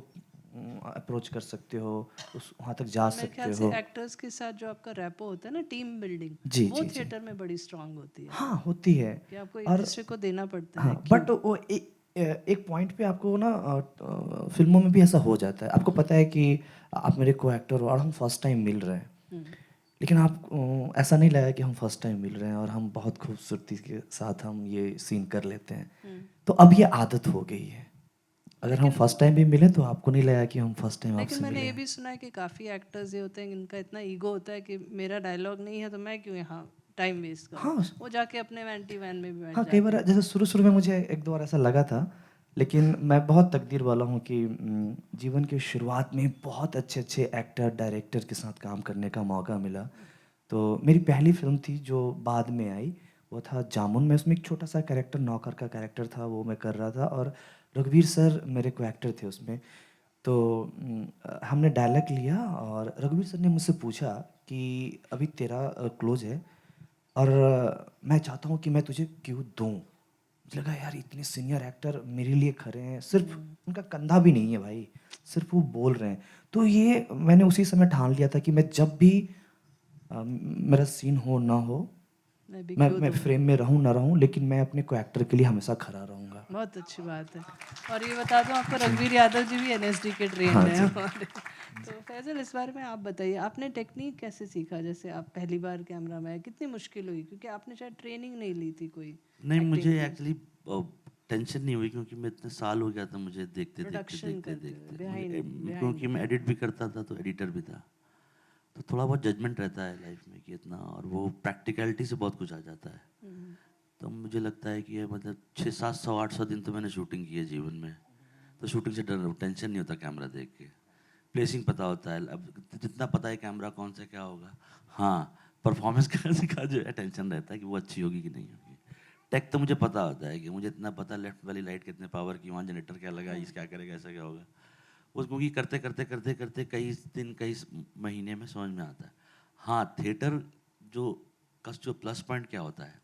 अप्रोच कर सकते हो, उस वहाँ तक जा मेरे सकते ख्याल हो। से एक्टर्स के साथ जो आपका रैपो होता है ना, टीम बिल्डिंग, जी वो जी जी। थिएटर में बड़ी स्ट्रांग होती है। हाँ होती है। कि आपको एक और दूसरे को देना पड़ता है हाँ क्यों। बट वो एक पॉइंट पे आपको ना फिल्मों में भी ऐसा हो जाता है, आपको पता है कि आप मेरे को एक्टर हो और हम फर्स्ट टाइम मिल रहे हैं, लेकिन आप ऐसा नहीं लगा कि हम फर्स्ट टाइम मिल रहे हैं और हम बहुत खूबसूरती के साथ हम ये सीन कर लेते हैं। तो अब ये आदत हो गई है, अगर हम फर्स्ट टाइम भी मिले तो आपको नहीं लगा कि हम फर्स्ट टाइम लेकिन आपसे मैंने मिले ये हैं। भी सुना है कि काफ़ी एक्टर्स ये होते हैं, इनका इतना ईगो होता है कि मेरा डायलॉग नहीं है तो मैं क्यों यहाँ टाइम वेस्ट करूँ, हाँ वो जाके अपने वैनिटी वैन में भी बैठ हाँ, जाते कई हैं। बार जैसे शुरू शुरू में मुझे एक दो बार ऐसा लगा था, लेकिन मैं बहुत तकदीर वाला हूँ कि जीवन की शुरुआत में बहुत अच्छे अच्छे एक्टर डायरेक्टर के साथ काम करने का मौका मिला। तो मेरी पहली फिल्म थी जो बाद में आई, वो था जामुन। मैं उसमें एक छोटा सा कैरेक्टर, नौकर का कैरेक्टर था, वो मैं कर रहा था, और रघुवीर सर मेरे को एक्टर थे उसमें। तो हमने डायलॉग लिया और रघुवीर सर ने मुझसे पूछा कि अभी तेरा क्लोज है और मैं चाहता हूँ कि मैं तुझे क्यों दूँ। मुझे लगा यार इतने सीनियर एक्टर मेरे लिए खड़े हैं, सिर्फ उनका कंधा भी नहीं है भाई, सिर्फ वो बोल रहे हैं। तो ये मैंने उसी समय ठान लिया था कि मैं जब भी मेरा सीन हो ना हो, मैं भी मैं क्यों मैं दूँ। फ्रेम में रहूँ ना रहूँ, लेकिन मैं अपने को एक्टर के लिए हमेशा खड़ा रहूँगा। बहुत अच्छी बात है। और ये बता दूं आपको, रणवीर यादव जी भी एनएसडी के ट्रेंड हाँ हैं जी। हमारे। तो फैजल, इस बारे में आप बताइए, आपने टेक्निक कैसे सीखा? जैसे आप पहली बार कैमरा में आए, कितनी मुश्किल हुई? क्योंकि आपने शायद ट्रेनिंग नहीं ली थी कोई नहीं, एक्टिंग मुझे की। एक्चुअली टेंशन नहीं हुई क्योंकि मैं इतने साल हो गया था मुझे देखते देखते प्रोडक्शन देखते करते हुए, देखते बिहाइंड क्योंकि मैं एडिट भी करता था तो एडिटर भी था, तो थोड़ा बहुत जजमेंट रहता है लाइफ में कि इतना, और वो प्रैक्टिकलिटी से बहुत कुछ आ जाता है। तो मुझे लगता है कि ये मतलब 600-700-800 दिन तो मैंने शूटिंग की है जीवन में, तो शूटिंग से टेंशन नहीं होता कैमरा देख के, प्लेसिंग पता होता है, अब जितना पता है कैमरा कौन सा क्या होगा। हाँ, परफॉर्मेंस का जो है टेंशन रहता है कि वो अच्छी होगी कि नहीं होगी। टेक तो मुझे पता होता है कि मुझे इतना पता लेफ्ट वाली लाइट कितने पावर की, वहाँ जनरेटर क्या लगा, इस क्या करेगा, ऐसा क्या होगा, वो क्योंकि करते करते करते करते कई दिन कई महीने में समझ में आता है। हाँ, थिएटर जो प्लस पॉइंट क्या होता है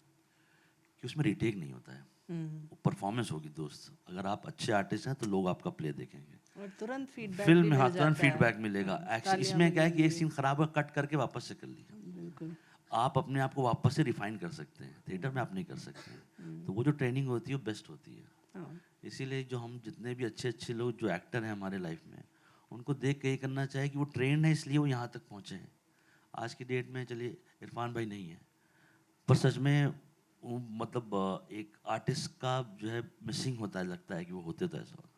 कि उसमें रिटेक नहीं होता है, वो परफॉर्मेंस होगी दोस्त। अगर आप अच्छे आर्टिस्ट हैं तो लोग आपका प्ले देखेंगे और तुरंत फीडबैक फिल्म भी में। हाँ, मिल तुरंत जाता है। फीडबैक मिलेगा। तालियां इसमें क्या है कि एक मिलेंगी। सीन खराब है, कट करके वापस से कर लिया। बिल्कुल। आप अपने आप को वापस से रिफाइन कर सकते हैं, थिएटर में आप नहीं कर सकते हैं। तो वो जो ट्रेनिंग होती है वो बेस्ट होती है। हाँ, इसीलिए जो हम जितने भी अच्छे अच्छे लोग जो एक्टर हैं हमारे लाइफ में, उनको देख के ये करना चाहिए कि वो ट्रेंड है इसलिए वो यहाँ तक पहुँचे हैं। आज की डेट में चलिए इरफान भाई नहीं है, पर सच में मतलब एक आर्टिस्ट का जो है मिसिंग होता है, लगता है कि वो होते तो ऐसा होता।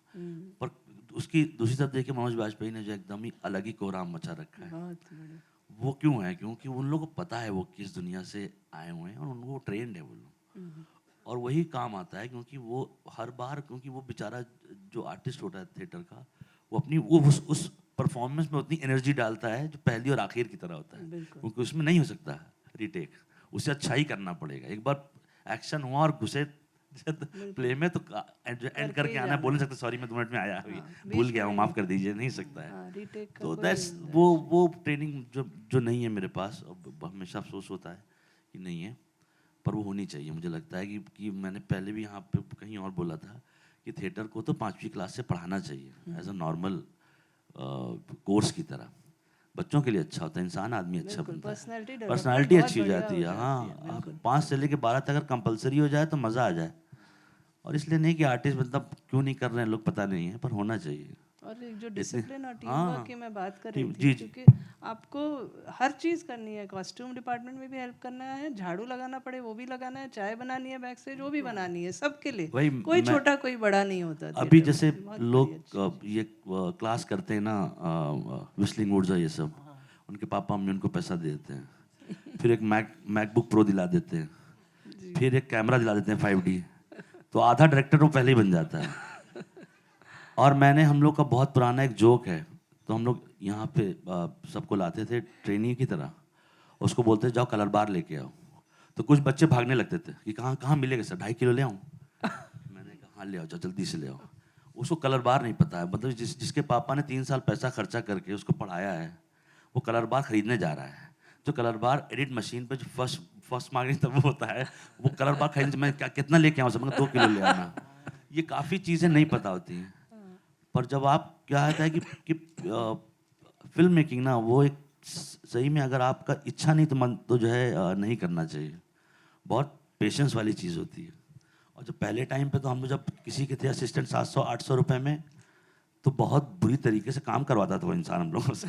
पर उसकी दूसरी तरफ देखिए मनोज बाजपेयी ने जो एकदम ही अलग ही कोहराम मचा रखा है। बहुत बढ़िया। वो क्यों है? क्योंकि उन लोगों को पता है वो किस दुनिया से आए हुए हैं और उनको ट्रेंड है वो लोग, और वही काम आता है। क्योंकि वो हर बार, क्योंकि वो बेचारा जो आर्टिस्ट होता है थिएटर का, वो अपनी वो उस परफॉर्मेंस में उतनी एनर्जी डालता है जो पहली और आखिर की तरह होता है, क्योंकि उसमें नहीं हो सकता रिटेक, उसे अच्छा ही करना पड़ेगा। एक बार एक्शन हुआ और घुसे प्ले में तो एंड करके आना, बोल नहीं सकते सॉरी मैं 2 मिनट में आया, भूल गया हूँ, माफ कर दीजिए, नहीं सकता है। तो दैट्स वो ट्रेनिंग जो नहीं है मेरे पास। हमेशा अफसोस होता है कि नहीं है, पर वो होनी चाहिए। मुझे लगता है कि मैंने पहले भी यहाँ पे कहीं और बोला था कि थिएटर को तो 5वीं क्लास से पढ़ाना चाहिए एज अ नॉर्मल कोर्स की तरह। बच्चों के लिए अच्छा होता है, इंसान आदमी अच्छा बनता है, पर्सनालिटी अच्छी हो जाती है। हाँ, 5 से लेके 12 तक अगर कंपलसरी हो जाए तो मज़ा आ जाए। और इसलिए नहीं कि आर्टिस्ट मतलब क्यों नहीं कर रहे हैं लोग, पता नहीं है, पर होना चाहिए। और एक जो डिसिप्लिन और टीम हाँ, वर्क की मैं बात कर रही थी, जी। क्योंकि आपको हर चीज़ करनी है। कॉस्ट्यूम डिपार्टमेंट में भी हेल्प करना है, झाड़ू लगाना पड़े वो भी लगाना है, चाय बनानी है बैक स्टेज वो भी बनानी है, सबके लिए। कोई छोटा कोई बड़ा नहीं होता। अभी जैसे लोग ये क्लास करते हैं ना, विस्लिंग वुड्स और ये सब, उनके पापा मम्मी उनको पैसा दे देते हैं, फिर एक मैकबुक प्रो दिला देते हैं, फिर एक कैमरा दिला देते हैं 5D, तो आधा डायरेक्टर वो पहले ही बन जाता है। और हम लोग का बहुत पुराना एक जोक है, तो हम लोग यहाँ पे सबको लाते थे ट्रेनिंग की तरह, उसको बोलते जाओ कलर बार लेके आओ। तो कुछ बच्चे भागने लगते थे कि कहाँ मिलेगा सर, 2.5 किलो ले आऊँ? मैंने कहा हाँ ले आओ, जल्दी से ले आओ। उसको कलर बार नहीं पता है, मतलब जिसके पापा ने 3 साल पैसा खर्चा करके उसको पढ़ाया है, वो कलर बार खरीदने जा रहा है। जो कलर बार एडिट मशीन पे जो फर्स्ट मार्किंग तब होता है, वो कलर बार खरीदने मैं कितना लेके आऊँ? सब 2 किलो ले आना। ये काफ़ी चीज़ें नहीं पता होती हैं। पर जब आप क्या होता है कि फिल्म मेकिंग ना, वो एक सही में अगर आपका इच्छा नहीं तो मन तो जो है नहीं करना चाहिए। बहुत पेशेंस वाली चीज़ होती है। और जब पहले टाइम पे तो हम जब किसी के थे असिस्टेंट 700-800 रुपए में, तो बहुत बुरी तरीके से काम करवाता था वो इंसान हम लोगों से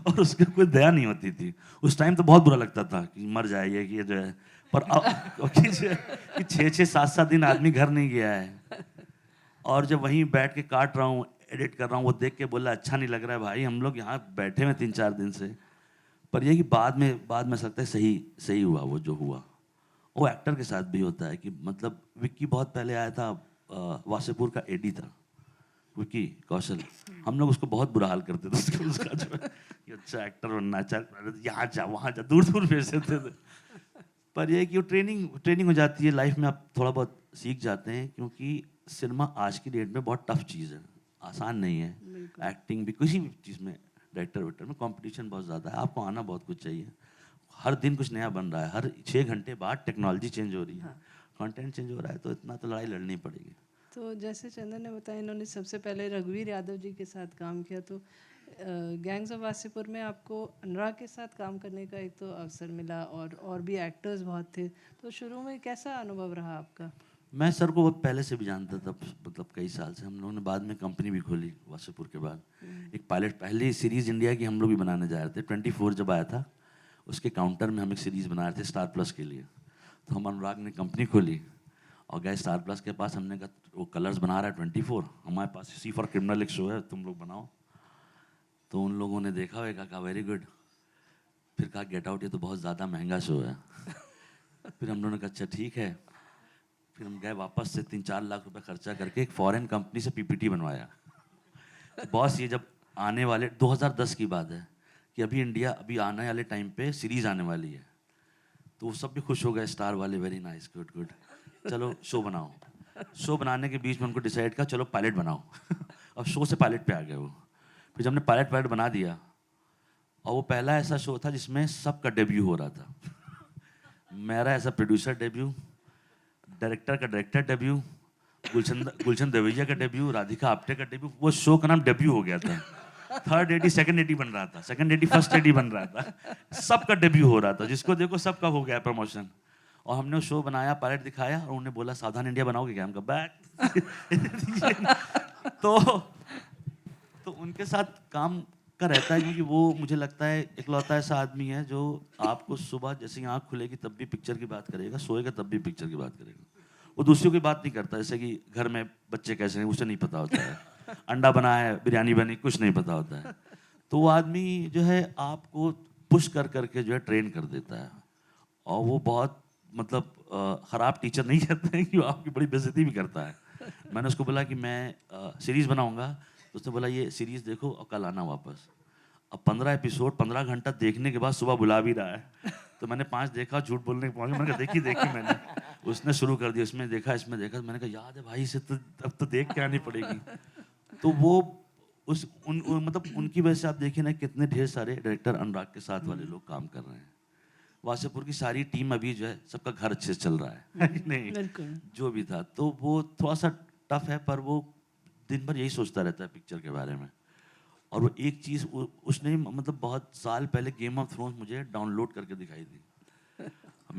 और उसके कोई दया नहीं होती थी। उस टाइम तो बहुत बुरा लगता था कि मर जाए ये, कि जो है। पर अब कि 6-6, 7-7 दिन आदमी घर नहीं गया है, और जब वहीं बैठ के काट रहा हूँ, एडिट कर रहा हूँ, वो देख के बोला अच्छा नहीं लग रहा है भाई, हम लोग यहाँ बैठे हुए 3-4 दिन से। पर ये कि बाद में सकता है सही हुआ वो जो हुआ। वो एक्टर के साथ भी होता है कि मतलब विक्की बहुत पहले आया था, वासेपुर का एडी था विक्की कौशल, हम लोग उसको बहुत बुरा हाल करते थे उसका जो है कि अच्छा एक्टर बनना, यहाँ जा वहाँ जा, दूर भेजते थे। पर यह कि वो ट्रेनिंग हो जाती है लाइफ में, आप थोड़ा बहुत सीख जाते हैं। क्योंकि सिनेमा आज की डेट में बहुत टफ चीज़ है, आसान नहीं है। एक्टिंग भी, किसी भी चीज़ में, डायरेक्टर में कंपटीशन बहुत ज़्यादा है, आपको आना बहुत कुछ चाहिए। हर दिन कुछ नया बन रहा है, हर 6 घंटे बाद टेक्नोलॉजी चेंज हो रही है, कंटेंट चेंज हो रहा है, तो इतना तो लड़ाई लड़नी पड़ेगी। तो जैसे चंदन ने बताया, इन्होंने सबसे पहले रघुवीर यादव जी के साथ काम किया, तो गैंग्स ऑफ वासेपुर में आपको अनुराग के साथ काम करने का एक तो अवसर मिला, और भी एक्टर्स बहुत थे, तो शुरू में कैसा अनुभव रहा आपका? मैं सर को पहले से भी जानता था, मतलब कई साल से। हम लोगों ने बाद में कंपनी भी खोली वासेपुर के बाद। एक पायलट, पहली सीरीज़ इंडिया की हम लोग भी बनाने जा रहे थे। 24 जब आया था, उसके काउंटर में हम एक सीरीज़ बना रहे थे स्टार प्लस के लिए। तो हम अनुराग ने कंपनी खोली और गए स्टार प्लस के पास, हमने कहा वो कलर्स बना रहा है 24, हमारे पास सी फॉर क्रिमिनल एक शो है, तुम लोग बनाओ। तो उन लोगों ने देखा हुआ, कहा वेरी गुड। फिर कहा गेट आउट, ये तो बहुत ज़्यादा महंगा शो है। फिर हम लोगों ने कहा अच्छा ठीक है। फिर हम गए वापस से 3-4 लाख रुपए खर्चा करके एक फॉरेन कंपनी से पीपीटी बनवाया। बॉस ये जब आने वाले 2010 की बात है कि अभी आने वाले टाइम पे सीरीज़ आने वाली है, तो वो सब भी खुश हो गए, स्टार वाले, वेरी नाइस, गुड, चलो शो बनाओ। शो बनाने के बीच में उनको डिसाइड किया चलो पायलट बनाओ। अब शो से पायलट पे आ गए वो। फिर जब हमने पायलट बना दिया, और वो पहला ऐसा शो था जिसमें सबका डेब्यू हो रहा था। मेरा ऐसा प्रोड्यूसर डेब्यू, डायरेक्टर का डायरेक्टर डेब्यू, गुलशन दवेजिया का डेब्यू, राधिका आप्टे का डेब्यू। वो शो का नाम डेब्यू हो गया था। थर्ड एडी सेकंड एडी बन रहा था, सेकंड एडी फर्स्ट एडी बन रहा था, सबका डेब्यू हो रहा था। जिसको देखो सबका हो गया प्रमोशन। और हमने वो शो बनाया, पायलट दिखाया, और उन्होंने बोला सावधान इंडिया बनाओगे क्या? हमका बैक। तो उनके साथ काम का रहता है, क्योंकि वो मुझे लगता है इकलौता ऐसा आदमी है जो आपको सुबह जैसे ही आँख खुलेगी तब भी पिक्चर की बात करेगा, सोएगा तब भी पिक्चर की बात करेगा। वो दूसरों की बात नहीं करता, जैसे कि घर में बच्चे कैसे हैं उसे नहीं पता होता है, अंडा बना है, बिरयानी बनी, कुछ नहीं पता होता है। तो वो आदमी जो है आपको पुश कर करके जो है ट्रेन कर देता है। और वो बहुत मतलब ख़राब टीचर नहीं कहते हैं कि वो आपकी बड़ी बेइज्जती भी करता है। मैंने उसको बोला कि मैं सीरीज़ बनाऊंगा, तो उसने बोला ये सीरीज़ देखो और कल आना वापस। अब 15 एपिसोड 15 घंटा देखने के बाद सुबह बुला भी रहा है। तो मैंने 5 देखा, झूठ बोलने के पहुँच, मैंने कहा देखी मैंने। उसने शुरू कर दिया, उसमें देखा, इसमें देखा। मैंने कहा याद है भाई, इसे तो अब तो देख के आनी पड़ेगी। तो वो मतलब उनकी वजह से आप देखिए ना कितने ढेर सारे डायरेक्टर अनुराग के साथ वाले लोग काम कर रहे हैं। वासेपुर की सारी टीम अभी जो है सबका घर अच्छे से चल रहा है। नहीं जो भी था, तो वो थोड़ा सा टफ है, पर वो दिन भर यही सोचता रहता है पिक्चर के बारे में। और वो एक चीज़ उसने मतलब बहुत साल पहले गेम ऑफ थ्रोन्स मुझे डाउनलोड करके दिखाई थी।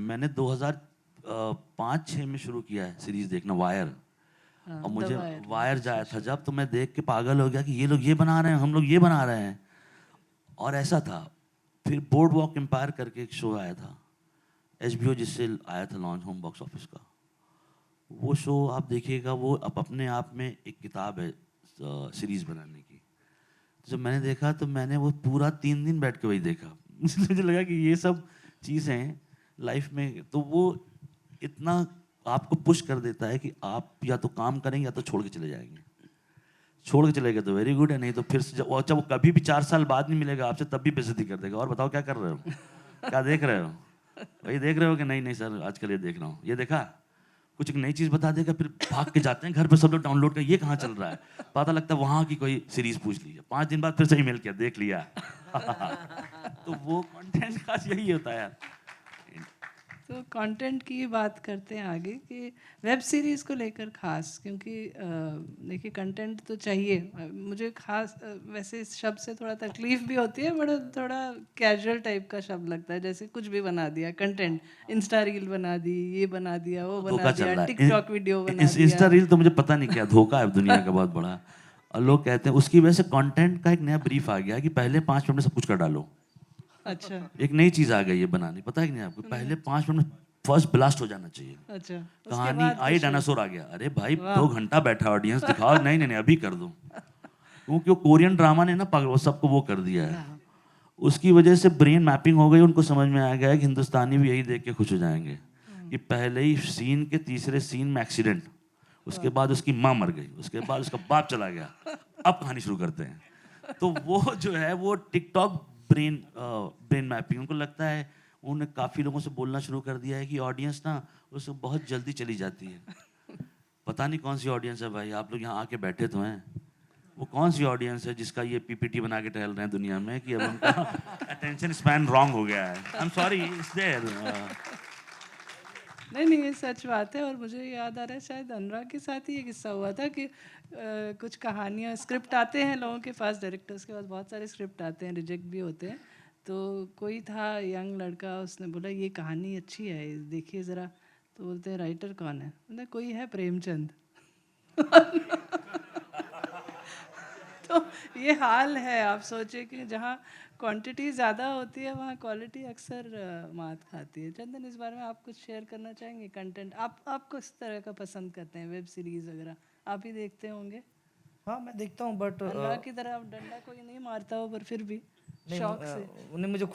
मैंने 2005-6 में शुरू किया है सीरीज़ देखना, वायर। और मुझे वायर जाया था जब, तो मैं देख के पागल हो गया कि ये लोग ये बना रहे हैं, हम लोग ये बना रहे हैं। और ऐसा था। फिर बोर्ड वॉक एम्पायर करके एक शो आया था HBO, जिससे आया था लॉन्च होम बॉक्स ऑफिस का। वो शो आप देखिएगा, वो अपने आप में एक किताब है सीरीज़ बनाने की। जब मैंने देखा तो मैंने वो पूरा 3 दिन बैठ के वही देखा। मुझे लगा कि ये सब चीज़ें लाइफ में, तो वो इतना आपको पुश कर देता है कि आप या तो काम करेंगे या तो छोड़ के चले जाएंगे। छोड़ के चले गए तो वेरी गुड है, नहीं तो फिर अच्छा वो कभी भी 4 साल बाद नहीं मिलेगा आपसे, तब भी बेइज्जती कर देगा। और बताओ क्या कर रहे हो, क्या देख रहे हो, वही देख रहे हो कि नहीं सर आजकल ये देख रहा हूँ, ये देखा, कुछ एक नई चीज़ बता देगा, फिर भाग के जाते हैं घर पे सब लोग डाउनलोड कर, ये कहाँ चल रहा है, पता लगता है वहाँ की कोई सीरीज़ पूछ ली है, 5 दिन बाद फिर से ईमेल किया, देख लिया। तो वो कंटेंट का यही होता है यार। तो कंटेंट की बात करते हैं आगे कि वेब सीरीज़ को लेकर खास, क्योंकि देखिए कंटेंट तो चाहिए। मुझे खास वैसे इस शब्द से थोड़ा तकलीफ भी होती है, बड़ा थोड़ा कैजुअल टाइप का शब्द लगता है, जैसे कुछ भी बना दिया कंटेंट, इंस्टा रील बना दी, ये बना दिया, वो बना दिया, टिकटॉक वीडियो बना दिया। इंस्टा रील तो मुझे पता नहीं क्या धोखा है दुनिया का बहुत बड़ा। और लोग कहते हैं उसकी वजह से कंटेंट का एक नया ब्रीफ आ गया कि पहले 5 मिनट में सब कुछ कर डालो। अच्छा, एक नई चीज आ गई है बनानी, पता है कि नहीं आपको? पहले 5 मिनट में फर्स्ट ब्लास्ट हो जाना चाहिए। अच्छा, कहानी आई, डायनासोर आ गया, अरे भाई 2 घंटा बैठा ऑडियंस, दिखाओ, नहीं अभी कर दो। क्योंकि वो कोरियन ड्रामा ने ना पागल सबको वो कर दिया है। उसकी वजह से ब्रेन मैपिंग हो गई, उनको समझ में आ गया कि हिंदुस्तानी भी यही देख के खुश हो जाएंगे कि पहले ही सीन के तीसरे सीन में एक्सीडेंट, उसके बाद उसकी माँ मर गई, उसके बाद उसका बाप चला गया, अब कहानी शुरू करते हैं। तो वो जो है वो टिकटॉक ब्रेन मैपिंग, उनको लगता है, उन्होंने काफ़ी लोगों से बोलना शुरू कर दिया है कि ऑडियंस ना उसको बहुत जल्दी चली जाती है। पता नहीं कौन सी ऑडियंस है भाई, आप लोग यहाँ आके बैठे तो हैं, वो कौन सी ऑडियंस है जिसका ये PPT बना के टहल रहे हैं दुनिया में कि अब उनका अटेंशन स्पैन रॉन्ग हो गया है। I am sorry, it's there. नहीं ये सच बात है। और मुझे याद आ रहा है शायद अनुराग के साथ ही ये किस्सा हुआ था कि कुछ कहानियाँ, स्क्रिप्ट आते हैं लोगों के पास, डायरेक्टर्स के पास बहुत सारे स्क्रिप्ट आते हैं, रिजेक्ट भी होते हैं। तो कोई था यंग लड़का, उसने बोला ये कहानी अच्छी है, देखिए ज़रा। तो बोलते हैं राइटर कौन है? बोला कोई है, प्रेमचंद। तो ये हाल है। आप सोचिए कि जहाँ क्वांटिटी ज़्यादा होती है वहाँ क्वालिटी अक्सर मात खाती है। चंदन, इस बारे में आप कुछ शेयर करना चाहेंगे? कंटेंट आप किस तरह का पसंद करते हैं? वेब सीरीज़ वगैरह आप ही देखते होंगे? हाँ मैं देखता हूँ, बट अनुराग की तरह डंडा कोई नहीं मारता हो, पर फिर भी शौक से। उन्हें मुझे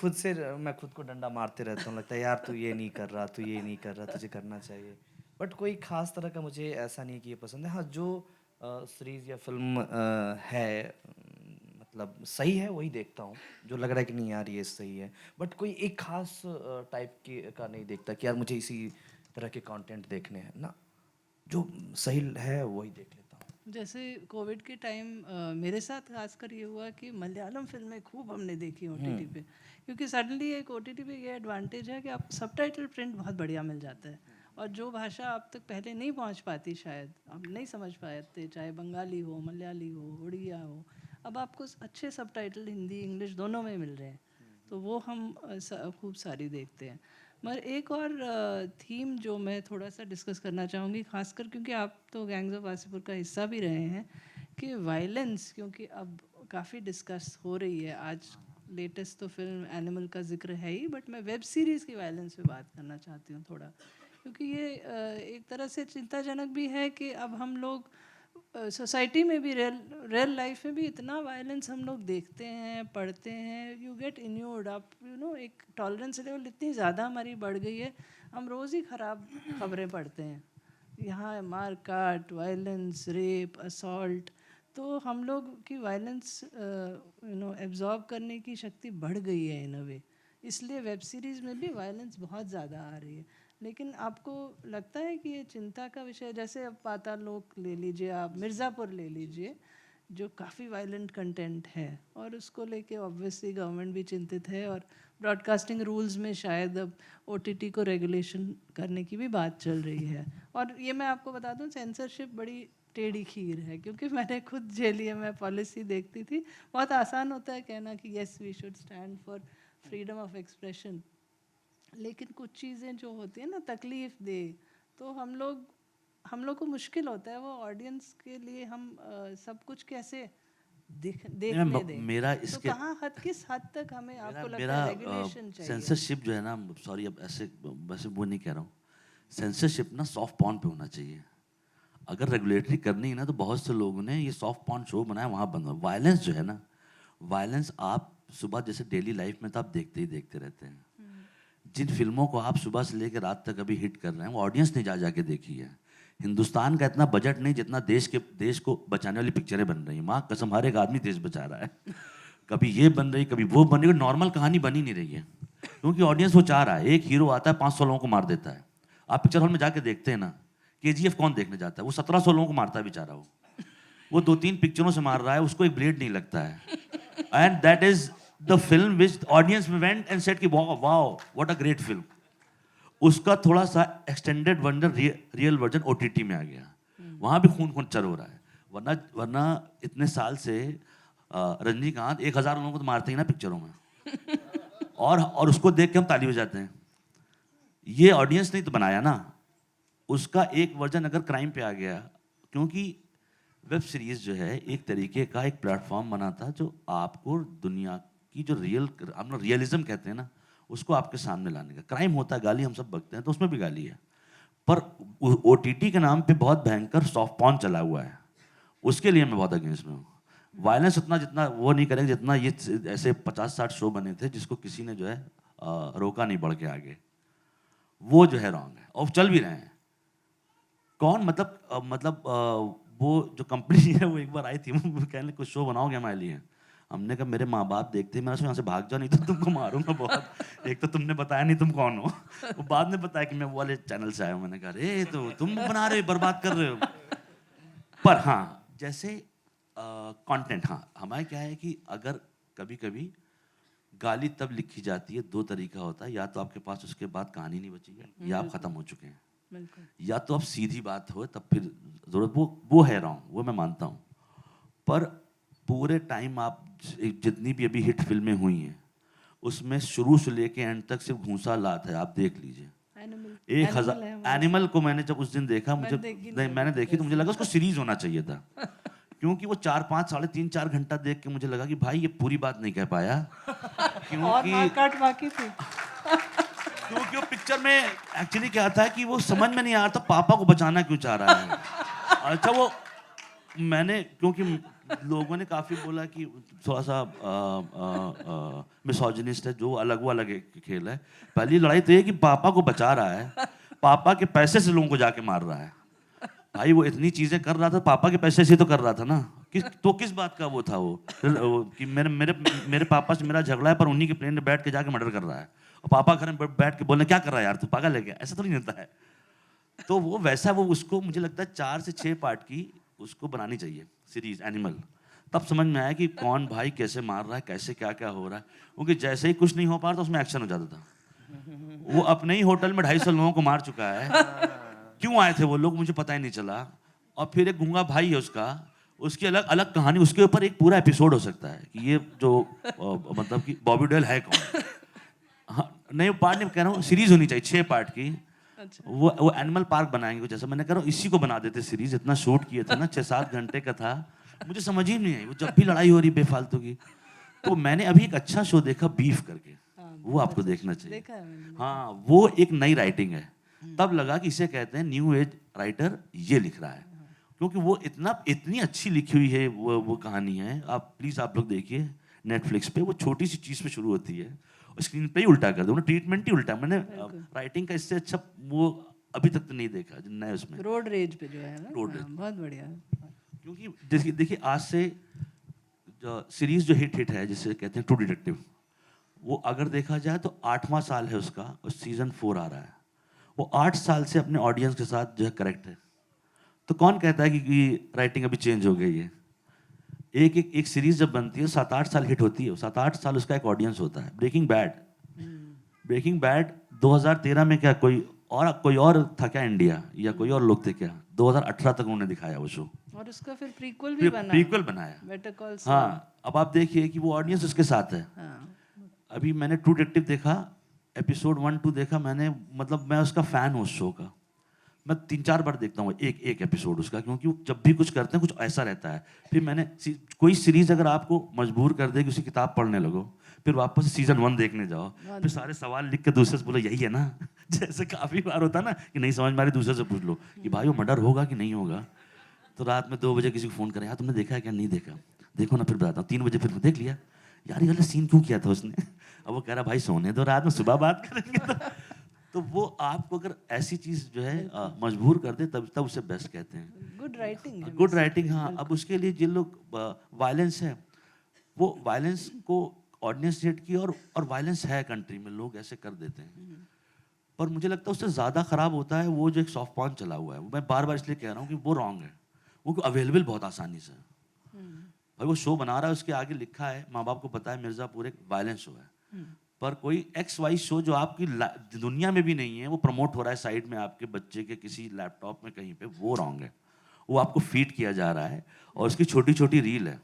मैं खुद को डंडा मारते रहता हूँ, लगता है यार तू ये नहीं कर रहा, तू ये नहीं कर रहा, तुझे करना चाहिए। बट कोई ख़ास तरह का मुझे ऐसा नहीं कि ये पसंद है। हाँ, जो सीरीज़ या फिल्म है मतलब सही है वही देखता हूँ, जो लग रहा है कि नहीं यार ये सही है। बट कोई एक ख़ास टाइप की का नहीं देखता कि यार मुझे इसी तरह के कंटेंट देखने हैं ना, जो सही है वही देख लेता हूँ। जैसे कोविड के टाइम मेरे साथ खासकर ये हुआ कि मलयालम फिल्में खूब हमने देखी ओटीटी पे, क्योंकि सडनली एक ओटीटी पे ये एडवांटेज है कि आप सबटाइटल प्रिंट बहुत बढ़िया मिल जाता है, और जो भाषा आप तक पहले नहीं पहुंच पाती, शायद आप नहीं समझ पाते, चाहे बंगाली हो, मलयाली हो, उड़िया हो, अब आपको अच्छे सबटाइटल हिंदी इंग्लिश दोनों में मिल रहे हैं, तो वो हम खूब सारी देखते हैं। मगर एक और थीम जो मैं थोड़ा सा डिस्कस करना चाहूँगी, खासकर क्योंकि आप तो गैंग्स ऑफ वासेपुर का हिस्सा भी रहे हैं, कि वायलेंस क्योंकि अब काफ़ी डिस्कस हो रही है। आज लेटेस्ट तो फिल्म एनिमल का जिक्र है ही, बट मैं वेब सीरीज़ की वायलेंस पे बात करना चाहती हूँ थोड़ा, क्योंकि ये एक तरह से चिंताजनक भी है कि अब हम लोग सोसाइटी में भी रियल लाइफ में भी इतना वायलेंस हम लोग देखते हैं, पढ़ते हैं, यू गेट इन्यूर्ड, आप एक टॉलरेंस लेवल इतनी ज़्यादा हमारी बढ़ गई है, हम रोज़ ही ख़राब खबरें पढ़ते हैं, यहाँ मार काट, वायलेंस, रेप, असॉल्ट, तो हम लोग की वायलेंस एब्जॉर्ब करने की शक्ति बढ़ गई है इन अ वे, इसलिए वेब सीरीज़ में भी वायलेंस बहुत ज़्यादा आ रही है। लेकिन आपको लगता है कि ये चिंता का विषय, जैसे अब पाताल लोक ले लीजिए, आप मिर्ज़ापुर ले लीजिए, जो काफ़ी वायलेंट कंटेंट है, और उसको लेके ऑब्वियसली गवर्नमेंट भी चिंतित है, और ब्रॉडकास्टिंग रूल्स में शायद अब ओटीटी को रेगुलेशन करने की भी बात चल रही है। और ये मैं आपको बता दूं, सेंसरशिप बड़ी टेढ़ी खीर है, क्योंकि मैंने खुद झेली है, मैं पॉलिसी देखती थी, बहुत आसान होता है कहना कि yes we should stand for freedom of expression, लेकिन कुछ चीज़ें जो होती हैं ना तकलीफ़ दे, तो हम लोग को मुश्किल होता है, वो ऑडियंस के लिए हम सब कुछ कैसे देखने दें। मेरा तो इसके कहाँ किस हद तक हमें आपको लगता मेरा है रेगुलेशन चाहिए? सेंसरशिप जो है ना, सॉरी अब ऐसे वैसे वो नहीं कह रहा हूँ, सेंसरशिप ना सॉफ्ट पॉर्न पे होना चाहिए। अगर रेगुलेटरी करनी है ना, तो बहुत से लोगों ने ये सॉफ्ट पॉर्न शो बनाया, वहाँ बंद हो। वायलेंस जो है ना, वायलेंस आप सुबह जैसे डेली लाइफ में तो आप देखते ही देखते रहते हैं। जिन फिल्मों को आप सुबह से लेकर रात तक अभी हिट कर रहे हैं, वो ऑडियंस ने जा जाके देखी है। हिंदुस्तान का इतना बजट नहीं जितना देश को बचाने वाली पिक्चरें बन रही हैं। माँ कसम, हर एक आदमी देश बचा रहा है, कभी ये बन रही, कभी वो बन रही, नॉर्मल कहानी बनी नहीं रही है, क्योंकि ऑडियंस वो चाह रहा है। एक हीरो आता है 500 लोगों को मार देता है। आप पिक्चर हॉल में जाके देखते हैं ना, केजीएफ कौन देखने जाता है? वो 1700 लोगों को मारता है बेचारा, वो 2-3 पिक्चरों से मार रहा है, उसको एक ब्लेड नहीं लगता है। And that is the film which audience went and said कि wow what a great film. उसका थोड़ा सा extended version, real version OTT में आ गया, वहाँ भी खून खच्चर हो रहा है। वरना इतने साल से रजनीकांत 1000 लोगों को तो मारते ही ना पिक्चरों में, और उसको देख के हम ताली बजाते हैं। ये ऑडियंस ने तो बनाया ना, उसका एक वर्जन अगर क्राइम पे आ गया, क्योंकि वेब सीरीज जो है एक तरीके का एक प्लेटफॉर्म बना था जो आपको दुनिया की जो रियलिज्म कहते हैं ना, उसको आपके सामने लाने का। क्राइम होता है, गाली हम सब बकते हैं, तो उसमें भी गाली है, पर ओटीटी के नाम पे बहुत भयंकर सॉफ्ट पॉर्न चला हुआ है, उसके लिए मैं बहुत अगेंस्ट में हूँ। वायलेंस उतना जितना वो नहीं करेंगे जितना ये ऐसे 50-60 शो बने थे जिसको किसी ने जो है रोका नहीं बढ़ के आगे, वो जो है रॉन्ग है, और चल भी रहे हैं। कौन वो जो कंपनी है वो एक बार आई थी, वो कहने कुछ शो बनाओगे हमारे लिए। हमने कहा मेरे माँ बाप देखते हैं, मैं यहाँ से भाग जाओ नहीं तो तुमको मारूंगा बहुत। एक तो तुमने बताया नहीं तुम कौन हो, वो बाद में बताया कि मैं वो वाले चैनल से आया हूँ। मैंने कहा अरे तो तुम बना रहे हो, बर्बाद कर रहे हो। पर हाँ, जैसे कंटेंट, हाँ हमारे क्या है कि अगर कभी कभी गाली तब लिखी जाती है, 2 तरीका होता है, या तो आपके पास उसके बाद कहानी नहीं बची है, या आप खत्म हो चुके हैं, या तो अब सीधी बात हो तब फिर जरूरत, वो है रॉन्ग, वो मैं मानता हूँ। पर पूरे टाइम आप जितनी भी अभी हिट फिल्में हुई हैं, उसमें शुरू से लेके एंड तक सिर्फ घूसा लात है, आप देख लीजिए। 1000 एनिमल को मैंने जब उस दिन देखा, मैंने देखी तो मुझे लगा उसको सीरीज होना चाहिए था, क्योंकि वो 4-5, 3.5-4 घंटा देख के मुझे लगा कि भाई ये पूरी बात नहीं कह पाया, क्योंकि वो पिक्चर में एक्चुअली क्या था कि वो समझ में नहीं आ रहा था पापा को बचाना क्यों चाह रहा है। अच्छा, वो मैंने, क्योंकि लोगों ने काफ़ी बोला कि थोड़ा सा मिसोजिनिस्ट है, जो वो अलग खेल है। पहली लड़ाई तो ये कि पापा को बचा रहा है, पापा के पैसे से लोगों को जाके मार रहा है। भाई वो इतनी चीज़ें कर रहा था, पापा के पैसे से तो कर रहा था ना, किस बात का वो था वो कि मेरे पापा से मेरा झगड़ा है, पर उन्हीं के प्लेन में बैठ के जाके मर्डर कर रहा है, और पापा घर में बैठ के बोलने क्या कर रहा है यार, तू पागल है क्या? ऐसा तो नहीं होता है। तो वो वैसा, वो उसको मुझे लगता है 4 से 6 पार्ट की उसको बनानी चाहिए सीरीज एनिमल। तब समझ में आया कि कौन भाई कैसे मार रहा है, कैसे क्या क्या हो रहा है, क्योंकि जैसे ही कुछ नहीं हो पा रहा था उसमें एक्शन हो जाता था। वो अपने ही होटल में 250 लोगों को मार चुका है, क्यों आए थे वो लोग मुझे पता ही नहीं चला। और फिर एक गूंगा भाई है उसका, उसकी अलग अलग कहानी, उसके ऊपर एक पूरा एपिसोड हो सकता है कि ये जो मतलब कि बॉबी डोल है कौन। हाँ, नहीं पार्ट नहीं कह रहा हूँ, सीरीज होनी चाहिए 6 पार्ट की। अच्छा। वो एनिमल पार्क बनाएंगे जैसा, मैंने कह रहा हूँ इसी को बना देते सीरीज, इतना शूट किए थे ना 6-7 घंटे का था, मुझे समझ ही नहीं आई। वो जब भी लड़ाई हो रही बेफालतू की। तो मैंने अभी एक अच्छा शो देखा बीफ करके, वो आपको देखना चाहिए। देखा है मैंने। हाँ, वो एक नई राइटिंग है। तब लगा कि इसे कहते हैं न्यू एज राइटर ये लिख रहा है, क्योंकि वो इतनी अच्छी लिखी हुई है वो कहानी है। आप प्लीज आप लोग देखिए नेटफ्लिक्स पे, वो छोटी सी चीज पे शुरू होती है और स्क्रीन पे ही उल्टा कर दो, ट्रीटमेंट ही उल्टा। मैंने राइटिंग का इससे अच्छा वो अभी तक तो नहीं देखा जितना है उसमें। रोड रेज पे जो है ना, रोड हाँ, रेज। बहुत बढ़िया। क्योंकि देखिए आज से सीरीज जो हिट है जिसे कहते हैं ट्रू डिटेक्टिव, वो अगर देखा जाए तो 8वां साल है उसका और सीजन 4 आ रहा है। वो 8 साल से अपने ऑडियंस के साथ जो है करेक्ट है। तो कौन कहता है कि राइटिंग अभी चेंज हो गई है। एक सीरीज जब बनती है 7-8 साल हिट होती है, 7-8 साल उसका एक ऑडियंस होता है। ब्रेकिंग बैड 2013 में क्या कोई और था क्या इंडिया, या कोई और लोग थे क्या? 2018 तक उन्होंने दिखाया वो शो, और उसका फिर प्रीक्वल भी बना, प्रीक्वल बनाया। Better Call Saul. हाँ, अब आप देखिए कि वो ऑडियंस उसके साथ है। हाँ, अभी मैंने ट्रू डिटेक्टिव देखा, एपिसोड 1-2 देखा मैंने, मतलब मैं उसका फैन हूँ उस शो का। मैं 3-4 बार देखता हूँ एक एपिसोड उसका, क्योंकि वो जब भी कुछ करते हैं कुछ ऐसा रहता है। फिर मैंने कोई सीरीज अगर आपको मजबूर कर दे कि उसी किताब पढ़ने लगो, फिर वापस सीजन 1 देखने जाओ, फिर सारे सवाल लिख के दूसरे से बोलो यही है ना। जैसे काफी बार होता है ना कि नहीं समझ में आ रही, दूसरे से पूछ लो कि भाई वो मर्डर होगा कि नहीं होगा। तो रात में 2 बजे किसी को फोन करें, यार तुमने देखा है क्या? नहीं देखा, देखो ना फिर बताता हूँ। 3 बजे फिर देख लिया, यार ये वाला सीन क्यों किया था उसने? अब वो कह रहा भाई सोने दो, रात में सुबह बात करेंगे। तो वो आपको अगर ऐसी चीज जो है मजबूर कर दे तब उसे बेस्ट कहते हैं। गुड राइटिंग है। गुड राइटिंग, हाँ। अब उसके लिए जिन लोग वायलेंस है, वो वायलेंस को ऑर्डिनेंस सेट की और वायलेंस है कंट्री में, लोग ऐसे कर देते हैं। पर मुझे लगता है उससे ज़्यादा खराब होता है वो जो एक सॉफ्ट पॉर्न चला हुआ है। मैं बार बार इसलिए कह रहा हूँ कि वो रॉन्ग है, वो अवेलेबल बहुत आसानी से। भाई वो शो बना रहा है, उसके आगे लिखा है, माँ बाप को पता है मिर्ज़ापुर एक वायलेंस शो है, पर कोई XY शो जो आपकी दुनिया में भी नहीं है, वो प्रमोट हो रहा है साइड में आपके बच्चे के किसी लैपटॉप में कहीं पे, वो रॉन्ग है। वो आपको फीड किया जा रहा है और उसकी छोटी छोटी रील है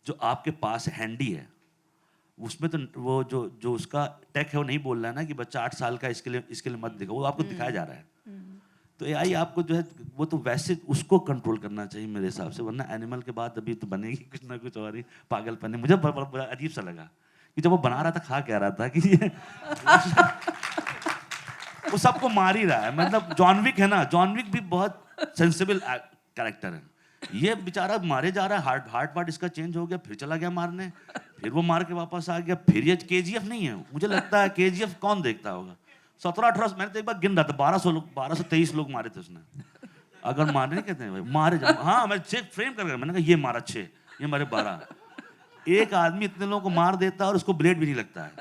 जो आपके पास हैंडी है, उसमें तो वो जो उसका टेक है वो नहीं बोल रहा है ना कि बच्चा 8 साल का इसके लिए मत देखो, वो आपको दिखाया जा रहा है। तो AI आपको जो है वो तो वैसे उसको कंट्रोल करना चाहिए मेरे हिसाब से, वरना एनिमल के बाद अभी तो बनेगी कुछ ना कुछ और ही पागलपन। मुझे बड़ा अजीब सा लगा कि जब वो बना रहा था खा क्या रहा था कि ये वो सबको मार ही रहा है। मतलब जॉन विक है ना, जॉन विक भी बहुत सेंसिबल कैरेक्टर है, ये बेचारा मारे जा रहा है, हार्ट इसका चेंज हो गया, फिर चला गया मारने, फिर वो मार के वापस आ गया, फिर ये KGF नहीं है। मुझे लगता है KGF कौन देखता होगा? 17-18, मैंने तो एक बार गिन रहा था 1223 लोग मारे थे उसने। अगर मारने नहीं कहते हैं भाई, मारे हाँ, मैं चेक फ्रेम कर, मैंने कहा ये मारा 6, ये मारे 12। एक आदमी इतने लोगों को मार देता है और उसको ब्लेड भी नहीं लगता है,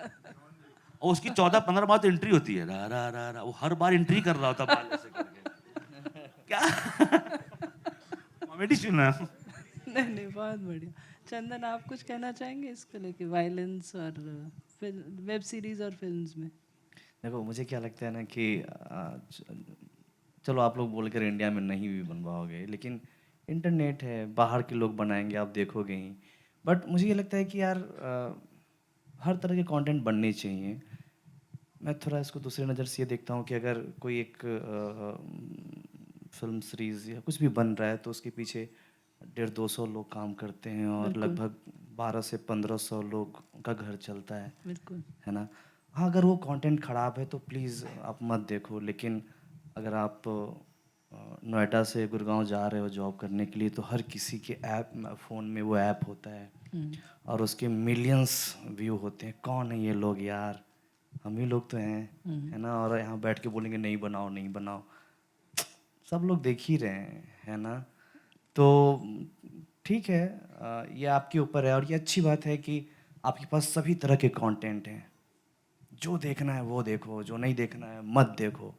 और उसकी 14-15 बार तो एंट्री होती है, रा रा रा रा, वो हर बार एंट्री कर रहा होता बाल ऐसे करके। क्या कॉमेडी सुना? नहीं, बहुत बढ़िया। चंदन, आप कुछ कहना चाहेंगे इसको लेके, वायलेंस और वेब सीरीज और फिल्म्स में? देखो मुझे क्या लगता है ना कि चलो आप लोग बोलकर इंडिया में नहीं भी बनवाओगे, लेकिन इंटरनेट है, बाहर के लोग बनाएंगे, आप देखोगे ही। बट मुझे ये लगता है कि यार हर तरह के कंटेंट बनने चाहिए। मैं थोड़ा इसको दूसरी नज़र से ये देखता हूँ कि अगर कोई एक फिल्म सीरीज़ या कुछ भी बन रहा है तो उसके पीछे 150-200 लोग काम करते हैं और लगभग 1200 से 1500 लोग का घर चलता है। बिल्कुल, है ना? हाँ, अगर वो कंटेंट ख़राब है तो प्लीज़ आप मत देखो। लेकिन अगर आप नोएडा से गुड़गांव जा रहे हो जॉब करने के लिए, तो हर किसी के फ़ोन में वो ऐप होता है और उसके मिलियंस व्यू होते हैं। कौन है ये लोग यार? हम ही लोग तो हैं, है ना? और यहाँ बैठ के बोलेंगे नहीं बनाओ, नहीं बनाओ। सब लोग देख ही रहे हैं, है ना? तो ठीक है, ये आपके ऊपर है और ये अच्छी बात है कि आपके पास सभी तरह के कंटेंट हैं। जो देखना है वो देखो, जो नहीं देखना है मत देखो।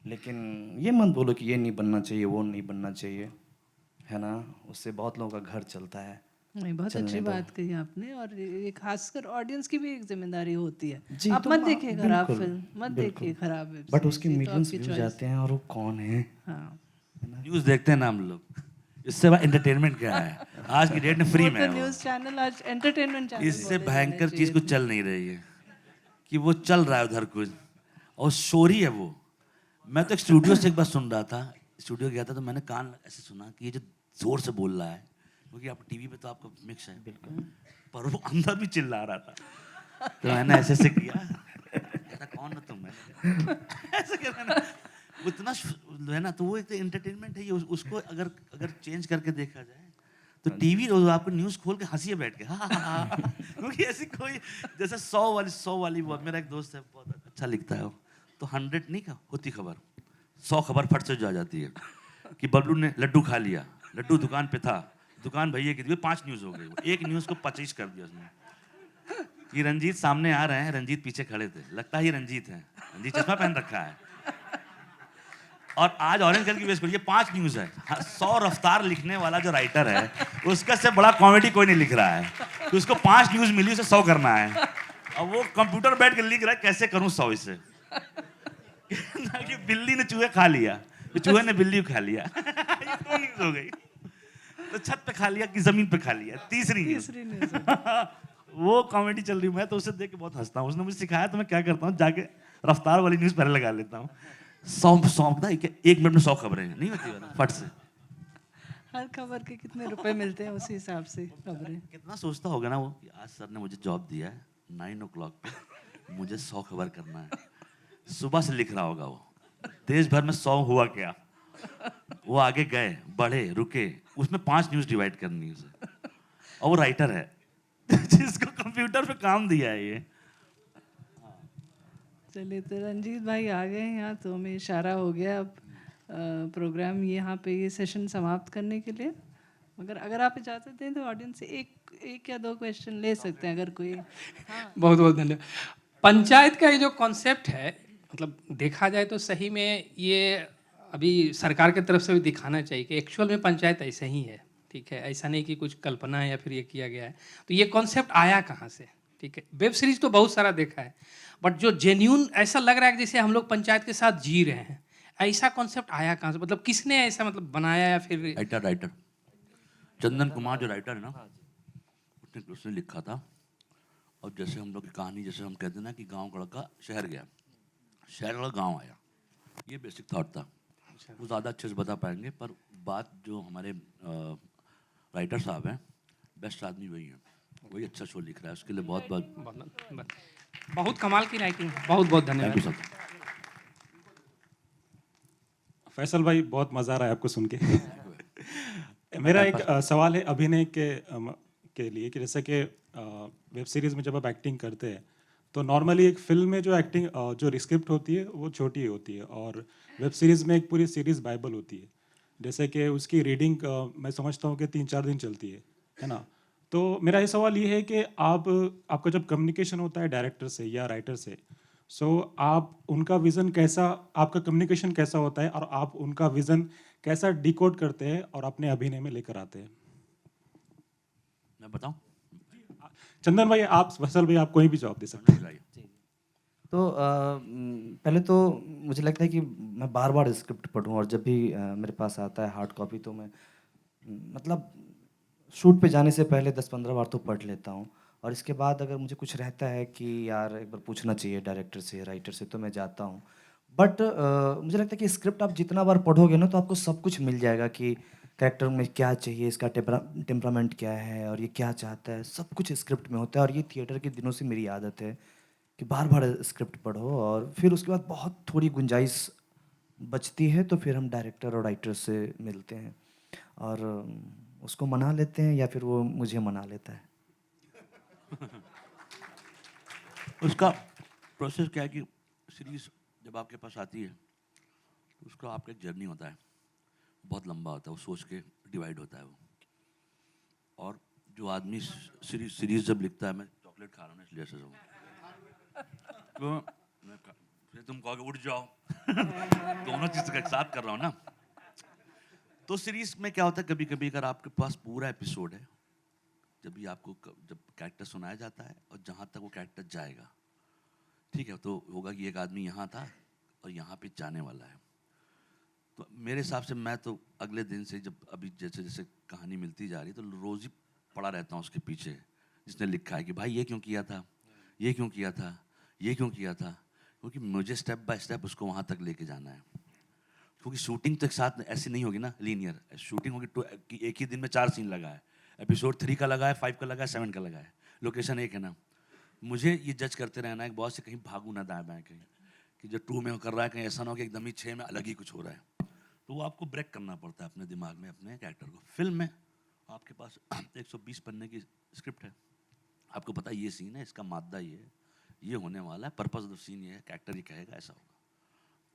लेकिन ये मत बोलो कि ये नहीं बनना चाहिए, वो नहीं बनना चाहिए। है ना, उससे बहुत लोगों का घर चलता है। नहीं, बहुत चलने अच्छी दो। बात कही आपने। और ये खासकर ऑडियंस की भी एक जिम्मेदारी होती है। जी, आप तो मत हाँ, देखिए खराब बिल्कुल, फिल्म, मत देखिए बिल्कुल। खराब वेब बट सीरीज, उसके ये तो मिलियंस आपकी व्यूज चॉइस। आते हैं और वो कौन है? हाँ, न्यूज़ देखते हैं ना हम लोग, इससे बड़ा एंटरटेनमेंट क्या है आज की डेट में, फ्री वो में तो है वो। न्यूज़ चैनल आज एंटरटेनमेंट चैनल इससे बोले जाने भयंकर चीज चाहिए कुछ थे। चल नहीं रही है कि वो चल रहा है उधर कुछ, और शोरी है वो। मैं तो एक स्टूडियो से एक बार सुन रहा था, स्टूडियो गया था तो मैंने कान ऐसे सुना कि ये जो जोर से बोल रहा है, क्योंकि आप टीवी पे तो आपका मिक्स है, पर वो अंदर भी चिल्ला रहा था। तो मैंने ऐसे ऐसे किया, कहता कौन है तुम? ऐसे कर मैंने, वो इतना है ना, तो वो एक एंटरटेनमेंट है ये, उसको अगर अगर चेंज करके देखा जाए तो टीवी रोज आपको न्यूज़ खोल के हंसिए बैठ के, क्योंकि ऐसी कोई, जैसे 100 वाली वो, मेरा एक दोस्त है बहुत अच्छा लिखता है वो, तो 100 नहीं का होती खबर, 100 खबर फट से जो आ जाती है कि बबलू ने लड्डू खा लिया, लड्डू दुकान पे था, दुकान भैया की थी, 5 न्यूज़ हो गई, वो एक न्यूज़ को 25 कर दिया उसने कि रंजीत सामने आ रहे हैं, रंजीत पीछे खड़े थे, लगता ही रंजीत है, रंजीत चश्मा पहन रखा है, और आज ऑरेंज कलर की बेस पर ये 5 न्यूज़ है। 100 रफ्तार लिखने वाला जो राइटर है, उसका से बड़ा कॉमेडी कोई नहीं लिख रहा है, तो उसको 5 न्यूज़ मिली, उसे 100 करना है, अब वो कंप्यूटर बैठ के लिख रहा है कैसे करूं 100 इसे। कि बिल्ली ने चूहे खा लिया, तो चूहे ने बिल्ली को खा लिया, ये 2 न्यूज़ हो गई। तो छत पे खा लिया कि जमीन पे खा लिया, तीसरी न्यूज़। वो कॉमेडी चल रही है, मैं तो उसे देख के बहुत हंसता हूँ, उसने मुझे सिखाया, तो मैं क्या करता हूँ, जाके रफ्तार वाली न्यूज़ पहले लगा लेता हूँ। 100 एक मिनट में 100 खबरें नहीं होती वाला, फट से। हर खबर के कितने रुपए मिलते हैं उसी हिसाब से खबरें। कितना सोचता होगा ना वो कि आज सर ने मुझे जॉब दिया है 9 o'clock पे, मुझे 100 खबर करना है, सुबह से लिख रहा होगा वो, देश भर में 100 हुआ क्या, वो आगे गए, बढ़े, रुके, उसमें 5 न्यूज़ डिवाइड करनी है उसे, और वो राइटर है जिसको कंप्यूटर पे काम दिया है ये। चलिए, तो रंजीत भाई आ गए हैं यहाँ, तो हमें इशारा हो गया अब प्रोग्राम यहाँ पे ये सेशन समाप्त करने के लिए। मगर अगर आप इजाज़त दें तो ऑडियंस से एक या 2 क्वेश्चन ले सकते हैं अगर कोई। हाँ, बहुत बहुत धन्यवाद। पंचायत का ये जो कॉन्सेप्ट है, मतलब देखा जाए तो सही में ये अभी सरकार की तरफ से भी दिखाना चाहिए कि एक्चुअल में पंचायत ऐसे ही है, ठीक है, ऐसा नहीं कि कुछ कल्पना है या फिर ये किया गया है। तो ये कॉन्सेप्ट आया कहाँ से? ठीक है, वेब सीरीज तो बहुत सारा देखा है, बट जो जेन्यून ऐसा लग रहा है कि जैसे हम लोग पंचायत के साथ जी रहे हैं, ऐसा कॉन्सेप्ट आया कहाँ से? मतलब किसने ऐसा मतलब बनाया या फिर? राइटर चंदन कुमार जो राइटर है ना, उसने लिखा था। और जैसे हम लोग की कहानी, जैसे हम कहते हैं ना कि गांव का लड़का शहर गया, शहर का गांव आया, ये बेसिक थॉट था। वो ज़्यादा अच्छे से बता पाएंगे, पर बात जो हमारे राइटर साहब हैं, बेस्ट आदमी वही हैं, वही अच्छा शो लिख रहा है, उसके लिए बहुत बहुत बहुत कमाल की राइटिंग, बहुत बहुत थैंक धन्यवाद। You sir. फैसल भाई, बहुत मज़ा आ रहा है आपको सुन के। मेरा एक सवाल है अभिनय के लिए कि जैसे कि वेब सीरीज़ में जब आप एक्टिंग करते हैं तो नॉर्मली एक फिल्म में जो एक्टिंग जो स्क्रिप्ट होती है वो छोटी होती है, और वेब सीरीज़ में एक पूरी सीरीज़ बाइबल होती है, जैसे कि उसकी रीडिंग मैं समझता हूँ कि 3-4 दिन चलती है ना। तो मेरा ये सवाल ये है कि आपका जब कम्युनिकेशन होता है डायरेक्टर से या राइटर से, सो आप उनका विज़न कैसा, आपका कम्युनिकेशन कैसा होता है, और आप उनका विज़न कैसा डिकोड करते हैं और अपने अभिनय में लेकर आते हैं? मैं बताऊं? चंदन भाई, आप, फैसल भाई, आप कोई भी जवाब दे सकते हैं। तो पहले तो मुझे लगता है कि मैं बार बार स्क्रिप्ट पढूं, और जब भी मेरे पास आता है हार्ड कॉपी तो मैं मतलब शूट पे जाने से पहले 10-15 बार तो पढ़ लेता हूँ, और इसके बाद अगर मुझे कुछ रहता है कि यार एक बार पूछना चाहिए डायरेक्टर से, राइटर से, तो मैं जाता हूँ। बट मुझे लगता है कि स्क्रिप्ट आप जितना बार पढ़ोगे ना तो आपको सब कुछ मिल जाएगा कि कैरेक्टर में क्या चाहिए, इसका टेम्परामेंट क्या है, और ये क्या चाहता है, सब कुछ स्क्रिप्ट में होता है। और ये थिएटर के दिनों से मेरी आदत है कि बार बार स्क्रिप्ट पढ़ो, और फिर उसके बाद बहुत थोड़ी गुंजाइश बचती है तो फिर हम डायरेक्टर और राइटर से मिलते हैं और उसको मना लेते हैं, या फिर वो मुझे मना लेता है। उसका प्रोसेस क्या है कि सीरीज जब आपके पास आती है तो उसका आपका एक जर्नी होता है, बहुत लंबा होता है, वो सोच के डिवाइड होता है वो। और जो आदमी सीरीज जब लिखता है, मैं चॉकलेट खा रहा हूँ इसलिए ऐसे तो फिर तुम कहोगे उठ जाओ दोनों चीज़ का साथ कर रहा हूँ ना। तो सीरीज में क्या होता है, कभी कभी अगर आपके पास पूरा एपिसोड है, जब भी आपको जब कैरेक्टर सुनाया जाता है और जहाँ तक वो कैरेक्टर जाएगा, ठीक है, तो होगा कि एक आदमी यहाँ था और यहाँ पे जाने वाला है। तो मेरे हिसाब से मैं तो अगले दिन से, जब अभी जैसे जैसे कहानी मिलती जा रही है, तो रोज़ ही पड़ा रहता हूँ उसके पीछे, जिसने लिखा है कि भाई ये क्यों किया था, ये क्यों किया था, ये क्यों किया था, क्योंकि मुझे स्टेप बाय स्टेप उसको वहाँ तक लेके जाना है। क्योंकि शूटिंग तो एक साथ ऐसी नहीं होगी ना, लीनियर शूटिंग होगी कि एक ही दिन में 4 सीन लगा है, एपिसोड 3 का लगा है, 5 का लगा है, 7 का लगा है, लोकेशन एक है ना। मुझे ये जज करते रहना है कि बहुत से कहीं भागू ना दाएं बाएं, कहीं कि जो 2 में कर रहा है कहीं ऐसा ना हो कि एकदम ही 6 में अलग ही कुछ हो रहा है। तो वो आपको ब्रेक करना पड़ता है अपने दिमाग में, अपने कैरेक्टर को। फिल्म में आपके पास 120 पन्ने की स्क्रिप्ट है, आपको पता है ये सीन है, इसका मादा ये होने वाला है, पर्पस ऑफ सीन ये है, कैरेक्टर ये कहेगा, ऐसा होगा।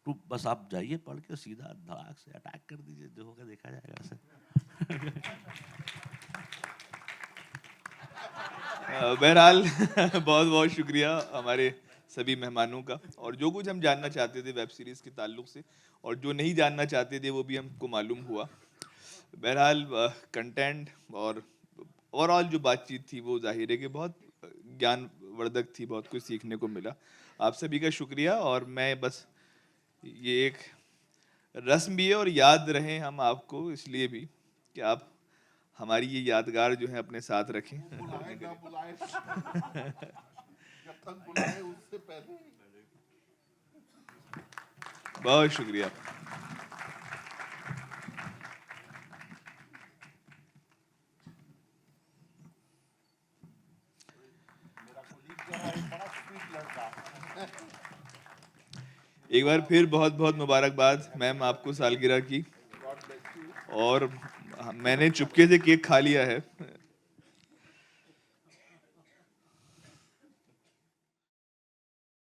तो बस आप जाइए पढ़ के सीधा धड़ाक से अटैक कर दीजिए, जो होगा देखा जाएगा ऐसे। बहरहाल बहुत बहुत शुक्रिया हमारे सभी मेहमानों का, और जो कुछ हम जानना चाहते थे वेब सीरीज़ के ताल्लुक से और जो नहीं जानना चाहते थे वो भी हमको मालूम हुआ। बहरहाल कंटेंट और ओवरऑल जो बातचीत थी वो जाहिर है कि बहुत ज्ञानवर्धक थी, बहुत कुछ सीखने को मिला। आप सभी का शुक्रिया। और मैं बस, ये एक रस्म भी है और याद रहे हम आपको इसलिए भी कि आप हमारी ये यादगार जो है अपने साथ रखें। बहुत शुक्रिया। एक बार फिर बहुत बहुत मुबारकबाद मैम आपको सालगिरह की। और मैंने चुपके से केक खा लिया है।